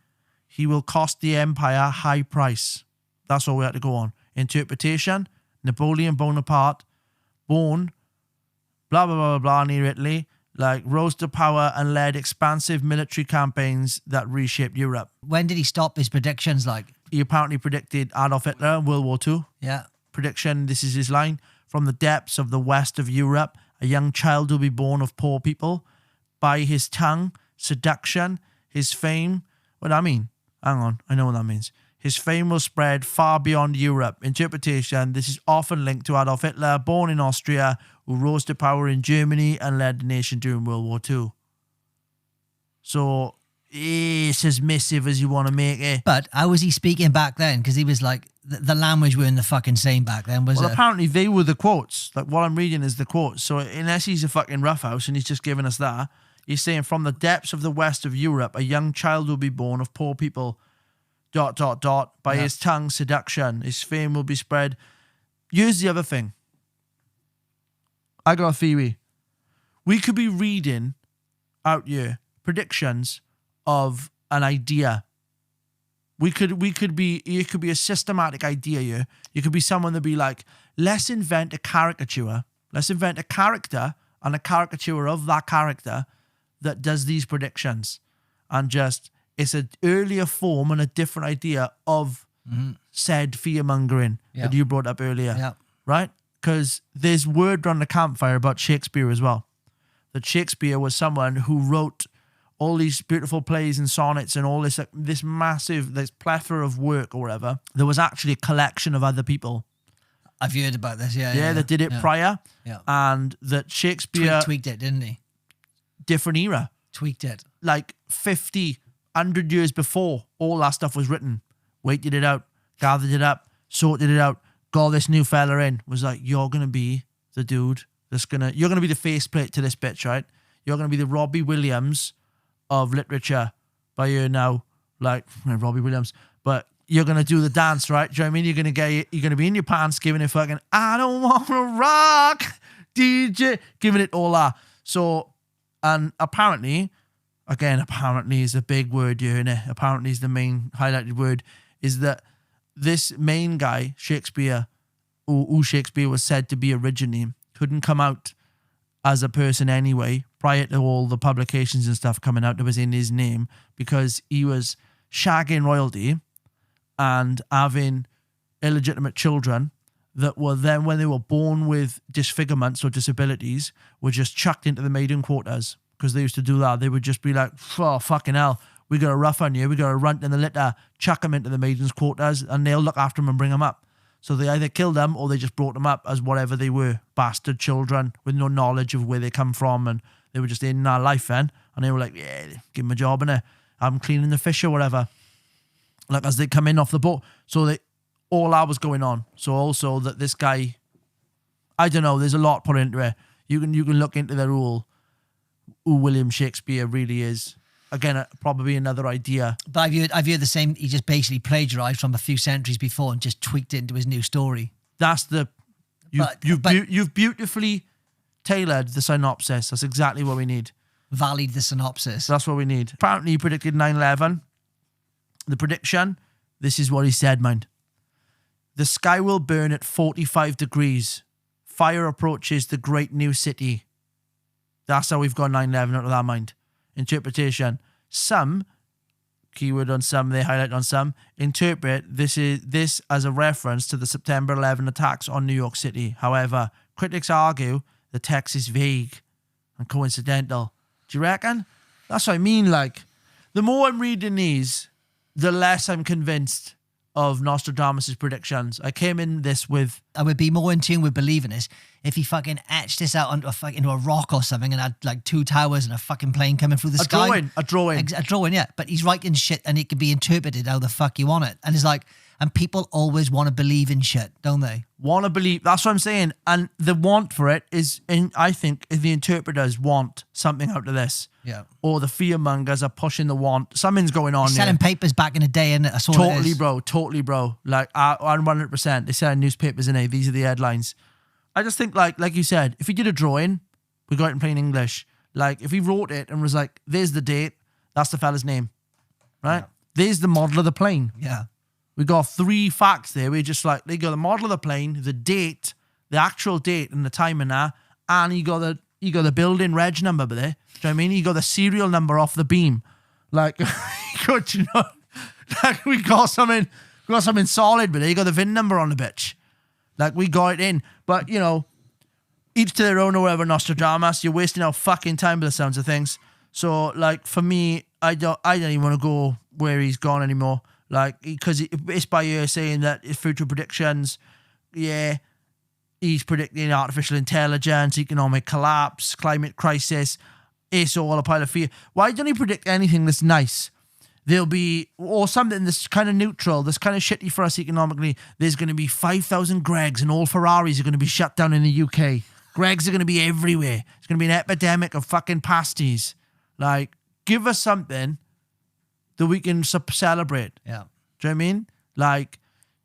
He will cost the empire a high price." That's all we had to go on. Interpretation: Napoleon Bonaparte, born, blah, blah, blah, blah, blah, near Italy, like rose to power and led expansive military campaigns that reshaped Europe. When did he stop his predictions? Like, He apparently predicted Adolf Hitler, World War II. yeah. Prediction, this is his line: "From the depths of the west of Europe, a young child will be born of poor people. By his tongue, seduction, his fame..." What do I mean? Hang on, I know what that means. "His fame will spread far beyond Europe." Interpretation, this is often linked to Adolf Hitler, born in Austria, who rose to power in Germany and led the nation during World War II. So, it's as missive as you want to make it. But how was he speaking back then? Because he was like, the language weren't the fucking same back then, was Well, it? apparently they were the quotes. Like, what I'm reading is the quotes. So, unless he's a fucking roughhouse and he's just giving us that, he's saying, "From the depths of the west of Europe, a young child will be born of poor people, ... By his tongue, seduction. His fame will be spread." Here's the other thing. I got a theory. We could be reading out here predictions of an idea. It could be a systematic idea here. You could be someone that be like, let's invent a caricature. Let's invent a character and a caricature of that character that does these predictions. And just, it's an earlier form and a different idea of said fear-mongering that you brought up earlier. Yeah. Right? Because there's word on the campfire about Shakespeare as well. That Shakespeare was someone who wrote all these beautiful plays and sonnets and all this, like, this massive, this plethora of work or whatever. There was actually a collection of other people. I've heard about this, that did it prior. Yeah. And that Shakespeare... Tweaked it, didn't he? Different era. Tweaked it. Like 50, 100 years before all that stuff was written. Waited it out, gathered it up, sorted it out, got this new fella in, was like, you're going to be the dude that's you're going to be the faceplate to this bitch, right? You're going to be the Robbie Williams of literature by you now. Like, Robbie Williams. But you're going to do the dance, right? Do you know what I mean? You're going to be in your pants giving it fucking, "I don't want to rock, DJ," giving it all that. So, and apparently is a big word here, innit? Apparently is the main highlighted word, is that this main guy, Shakespeare, who Shakespeare was said to be originally, couldn't come out as a person anyway, prior to all the publications and stuff coming out that was in his name, because he was shagging royalty and having illegitimate children that were then, when they were born with disfigurements or disabilities, were just chucked into the maiden quarters. Because they used to do that. They would just be like, "Oh, fucking hell, we got a rough on you. We got a runt in the litter. Chuck them into the maiden's quarters and they'll look after them and bring them up." So they either killed them or they just brought them up as whatever they were, bastard children with no knowledge of where they come from. And they were just in our life then. And they were like, "Yeah, give them a job innit? I'm cleaning the fish or whatever." Like, as they come in off the boat. So all that was going on. So also that this guy, I don't know, there's a lot put into it. You can look into the rule. Who William Shakespeare really is. Again, probably another idea. But I've heard the same. He just basically plagiarized from a few centuries before and just tweaked it into his new story. That's you've beautifully tailored the synopsis. That's exactly what we need. Valid the synopsis. That's what we need. Apparently, he predicted 9/11. The prediction, this is what he said, mind. "The sky will burn at 45 degrees. Fire approaches the great new city." That's how we've got 9/11 out of that mind. Interpretation. Some, keyword on some, they highlight on some, interpret this as a reference to the September 11 attacks on New York City. However, critics argue the text is vague and coincidental. Do you reckon? That's what I mean. Like, the more I'm reading these, the less I'm convinced of Nostradamus' predictions. I came in this with... I would be more in tune with believing this if he fucking etched this out into a rock or something and had like 2 towers and a fucking plane coming through the sky. A drawing. A drawing, yeah. But he's writing shit and it can be interpreted how the fuck you want it. And it's like, and people always want to believe in shit, don't they? Want to believe. That's what I'm saying. And the want for it is, I think, the interpreters want something out of this. Yeah. Or the fearmongers are pushing the want. Something's going on Selling here. papers back in the day, and that's all it Totally, is. bro. Like, 100%. They sell newspapers in it. These are the headlines. I just think, like you said, if he did a drawing, we got it in plain English. Like, if he wrote it and was like, there's the date, that's the fella's name. Right? Yeah. There's the model of the plane. Yeah. We got 3 facts there. We just like, they got the model of the plane, the date, the actual date and the time and that, and you got the building reg number there. Do you know what I mean? You got the serial number off the beam. Like, good, you know, like we got something solid, but you got the VIN number on the bitch. Like, we got it in. But, you know, each to their own or whatever, Nostradamus, you're wasting our fucking time by the sounds of things. So, like, for me, I don't even want to go where he's gone anymore. Like, because it's by you saying that his future predictions, yeah, he's predicting artificial intelligence, economic collapse, climate crisis. It's all a pile of fear. Why don't he predict anything that's nice? There'll be, or something that's kind of neutral, that's kind of shitty for us economically. There's going to be 5,000 Gregs and all Ferraris are going to be shut down in the UK. Gregs are going to be everywhere. It's going to be an epidemic of fucking pasties. Like, give us something that we can celebrate. Yeah. Do you know what I mean? Like,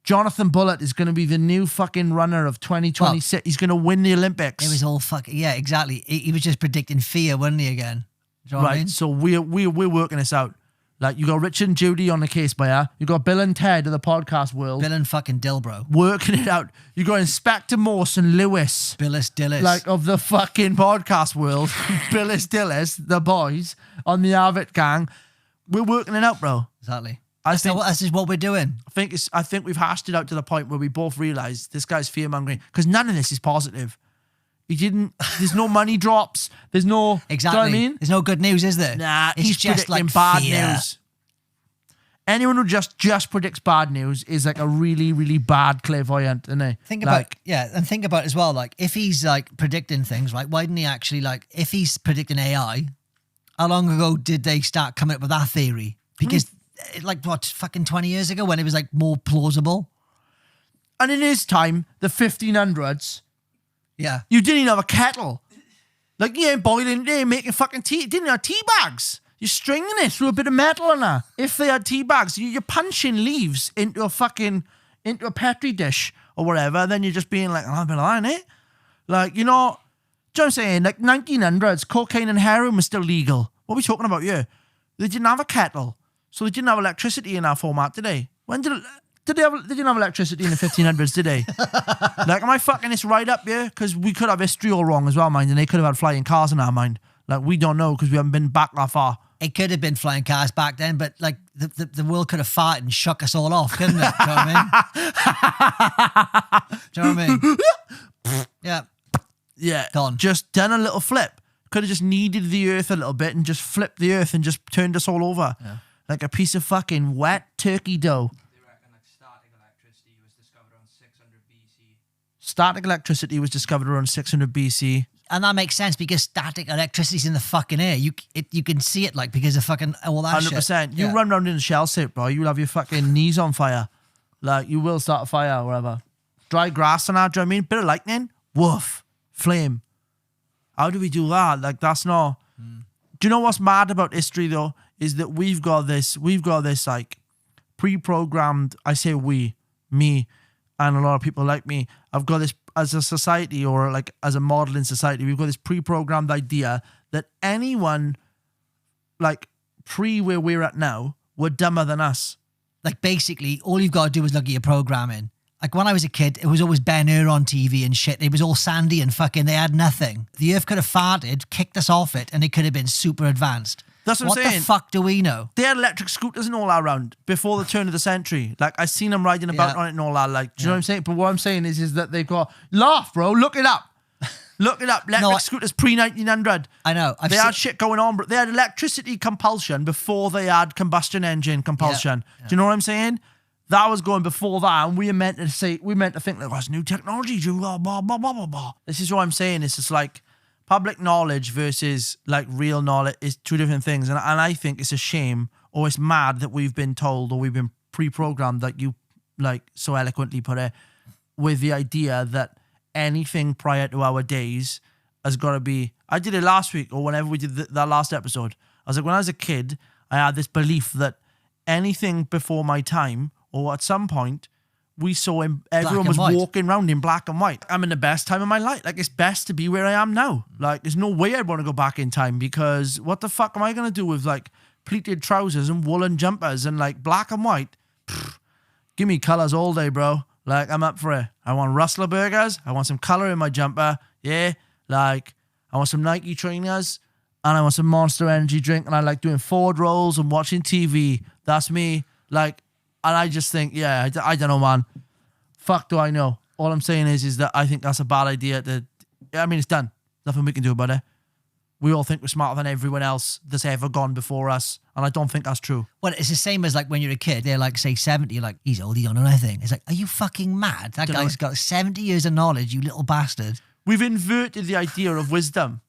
Jonathan Bullitt is going to be the new fucking runner of 2026. Well, he's going to win the Olympics. It was all fucking, yeah, exactly. He was just predicting fear, wasn't he, again? Do you know what I mean? So we're working this out. Like, you got Richard and Judy on the case by her. You got Bill and Ted of the podcast world. Bill and fucking Dilbro. Working it out. You got Inspector Morse and Lewis. Billis Dillis. Like, of the fucking podcast world. Billis Dillis, the boys on the AVIT gang. We're working it out, bro. Exactly. This is what we're doing. I think we've hashed it out to the point where we both realise this guy's fear-mongering. Because none of this is positive. There's no money drops. There's no... Exactly. Do you know what I mean? There's no good news, is there? Nah, it's he's just predicting like bad fear. news. Anyone who just predicts bad news is like a really, really bad clairvoyant, isn't he? Think about it as well. Like, if he's like predicting things, right? Why didn't he actually, like, if he's predicting AI, how long ago did they start coming up with that theory? Because, like, what, fucking 20 years ago when it was like more plausible? And in his time, the 1500s, Yeah. you didn't even have a kettle. Like, you ain't boiling, you ain't making fucking tea. You didn't have tea bags. You're stringing it through a bit of metal in there. If they had tea bags, you're punching leaves into a Petri dish or whatever, then you're just being like, I'll have a bit of that, innit? Like, you know, do you know what I'm saying? Like, 1900s, cocaine and heroin was still legal. What are we talking about here? They didn't have a kettle, so they didn't have electricity in our format, did they? When did they didn't have electricity in the 1500s, did they? Like, am I fucking this right up here? Because we could have history all wrong as well, mind, and they could have had flying cars in our mind. Like, we don't know because we haven't been back that far. It could have been flying cars back then, but like the world could have farted and shook us all off, couldn't it? Do you know what I mean? Do you know what I mean? Yeah. Yeah. Gone. Just done a little flip. Could have just kneaded the earth a little bit and just flipped the earth and just turned us all over. Yeah. Like a piece of fucking wet turkey dough. They reckon like static electricity was discovered around 600 BC. Static electricity was discovered around 600 BC. And that makes sense because static electricity's in the fucking air. You can see it, like, because of fucking all that 100%. shit. You run around in a shell suit, bro. You'll have your fucking knees on fire. Like, you will start a fire or whatever. Dry grass and that, do you know what I mean? Bit of lightning, woof, flame. How do we do that? Like, that's not... Do you know what's mad about history, though? Is that we've got this, like, pre-programmed... I say we, me, and a lot of people like me. I've got this, as a society or, like, as a model in society, we've got this pre-programmed idea that anyone, like, pre where we're at now, were dumber than us. Like, basically, all you've got to do is look at your programming. Like, when I was a kid, it was always Ben Hur on TV and shit. It was all sandy and fucking, they had nothing. The earth could have farted, kicked us off it, and it could have been super advanced. That's what I'm saying. What the fuck do we know? They had electric scooters and all that around before the turn of the century. Like, I seen them riding about on it and all that. Like, do you know what I'm saying? But what I'm saying is that they've got... Laugh, bro. Look it up. Look it up. Electric scooters pre-1900. I know. They had shit going on, but they had electricity compulsion before they had combustion engine compulsion. Yeah. Do you know what I'm saying? That was going before that, and we meant to think like, oh, it's new technology, blah, blah, blah, blah, blah, blah. This is what I'm saying. It's just like public knowledge versus like real knowledge is two different things. And I think it's a shame, or it's mad that we've been told, or we've been pre-programmed, like you like so eloquently put it, with the idea that anything prior to our days has got to be. I did it last week, or whenever we did that last episode. I was like, when I was a kid, I had this belief that anything before my time, or at some point, we saw him, everyone was walking around in black and white. I'm in the best time of my life. Like, it's best to be where I am now. Like, there's no way I'd want to go back in time, because what the fuck am I going to do with, like, pleated trousers and woolen jumpers and, like, black and white? Pfft, give me colours all day, bro. Like, I'm up for it. I want Rustler burgers. I want some colour in my jumper. Yeah. Like, I want some Nike trainers. And I want some Monster Energy drink. And I like doing forward rolls and watching TV. That's me. Like, and I just think, yeah, I don't know, man. Fuck do I know. All I'm saying is that I think that's a bad idea. I mean, it's done. Nothing we can do about it. We all think we're smarter than everyone else that's ever gone before us. And I don't think that's true. Well, it's the same as like when you're a kid. They're like, say, 70. You're like, he's old, he don't know anything. It's like, are you fucking mad? That guy's got 70 years of knowledge, you little bastard. We've inverted the idea of wisdom.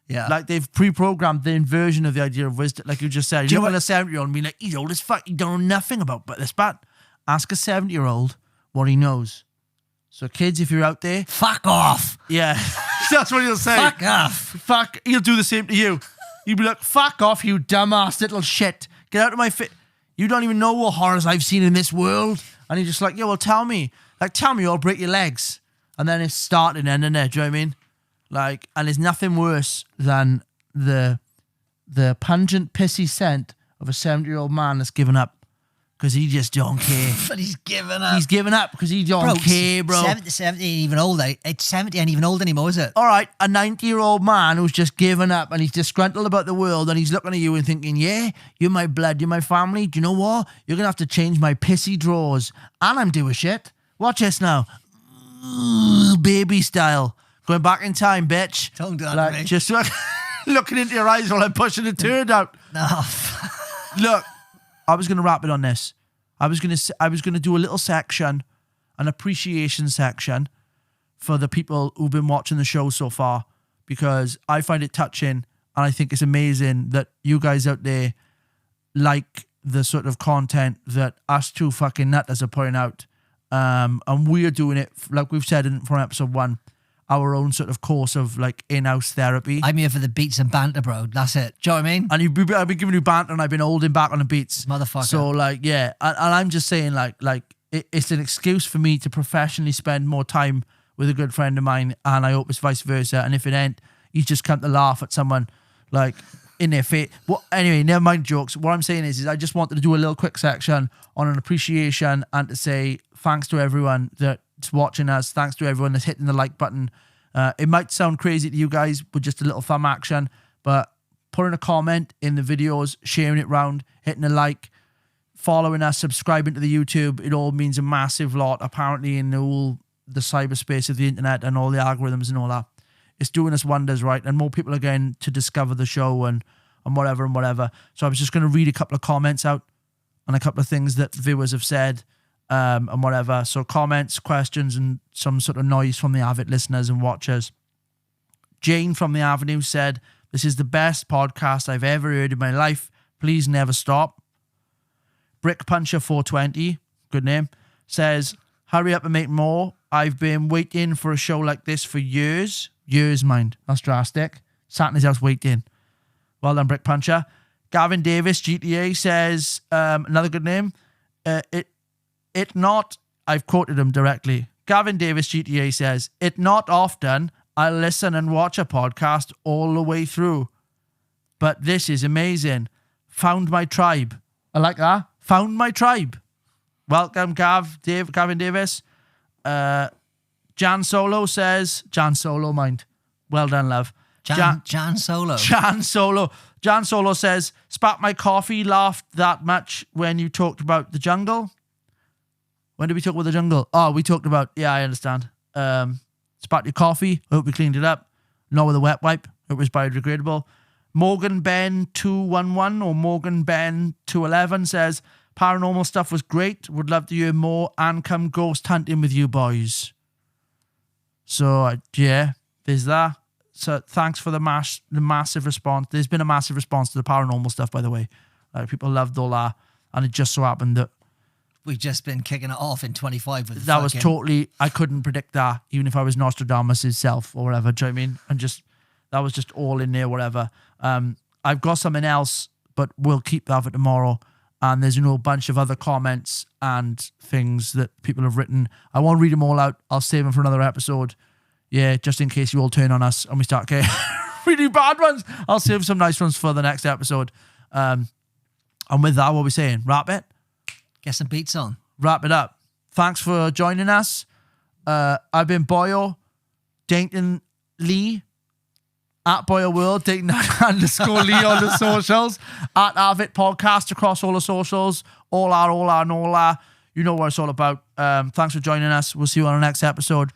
Yeah. Like, they've pre-programmed the inversion of the idea of wisdom. Like you just said, you're not a 70-year-old and be like, he's old as fuck. He don't know nothing about this. But ask a 70-year-old what he knows. So kids, if you're out there, fuck off. Yeah. That's what he'll say. Fuck off. Fuck. He'll do the same to you. You'll be like, fuck off, you dumbass little shit. Get out of my fit. You don't even know what horrors I've seen in this world. And he's just like, yeah, well, tell me. Like, tell me or I'll break your legs. And then it's starting and ending there. Do you know what I mean? Like, and there's nothing worse than the pungent, pissy scent of a 70-year-old man that's given up because he just don't care. But he's given up. He's given up because he don't care, bro. 70 ain't even old. 70 ain't even old anymore, is it? All right, a 90-year-old man who's just given up and he's disgruntled about the world and he's looking at you and thinking, yeah, you're my blood, you're my family. Do you know what? You're going to have to change my pissy drawers. And I'm doing shit. Watch this now. Baby style. Going back in time, bitch. Don't do that like, to me. Just looking into your eyes while I'm pushing the turd out. No. Look, I was going to wrap it on this. I was going to do a little section, an appreciation section for the people who've been watching the show so far, because I find it touching and I think it's amazing that you guys out there like the sort of content that us two fucking nutters are putting out. And we're doing it, like we've said from episode 1, our own sort of course of like in-house therapy. I'm here for the beats and banter, bro. That's it. Do you know what I mean? And I've been giving you banter and I've been holding back on the beats. Motherfucker. So like, yeah. And I'm just saying like it's an excuse for me to professionally spend more time with a good friend of mine, and I hope it's vice versa. And if it ain't, he's just come to laugh at someone like in their face. Well, anyway, never mind jokes. What I'm saying is I just wanted to do a little quick section on an appreciation and to say thanks to everyone that's watching us. Thanks to everyone that's hitting the like button. It might sound crazy to you guys with just a little thumb action, but putting a comment in the videos, sharing it round, hitting a like, following us, subscribing to the YouTube, it all means a massive lot, apparently, in all the cyberspace of the internet and all the algorithms and all that. It's doing us wonders, right? And more people are going to discover the show and whatever and whatever. So I was just going to read a couple of comments out and a couple of things that viewers have said. And whatever. So comments, questions, and some sort of noise from the AVIT listeners and watchers. Jane from the Avenue said, "This is the best podcast I've ever heard in my life. Please never stop." Brick Puncher 420, good name, says, "Hurry up and make more. I've been waiting for a show like this for years." Years, mind. That's drastic. Sat in his house waiting. Well done, Brick Puncher. Gavin Davis, GTA, says, another good name, It not, I've quoted him directly. Gavin Davis, GTA, says, "It not often I listen and watch a podcast all the way through, but this is amazing. Found my tribe." I like that. Found my tribe. Welcome, Gavin Davis. Jan Solo says, Jan Solo, mind. Well done, love. Jan Solo. Jan Solo says, "Spat my coffee, laughed that much when you talked about the jungle." When did we talk about the jungle? Oh, we talked about, yeah, I understand. Spat your coffee. I hope we cleaned it up. Not with a wet wipe. It was biodegradable. Morgan Ben 211 or Morgan Ben 211 says, Paranormal stuff was great. Would love to hear more and come ghost hunting with you boys. So, yeah, there's that. So thanks for the massive response. There's been a massive response to the paranormal stuff, by the way. People loved all that. And it just so happened that We've just been kicking it off in 25 with that was totally, I couldn't predict that, even if I was Nostradamus himself or whatever. Do you know what I mean? And just, that was just all in there, whatever. I've got something else, but we'll keep that for tomorrow. And there's, a bunch of other comments and things that people have written. I won't read them all out. I'll save them for another episode. Yeah, just in case you all turn on us and we start getting really bad ones. I'll save some nice ones for the next episode. And with that, what are we saying? Wrap it? Get some beats on. Wrap it up. Thanks for joining us. I've been Boyo, Dainton Lee, at Boyo World, Dainton _ Lee on the socials, at AVIT Podcast across all the socials, all our. You know what it's all about. Thanks for joining us. We'll see you on the next episode.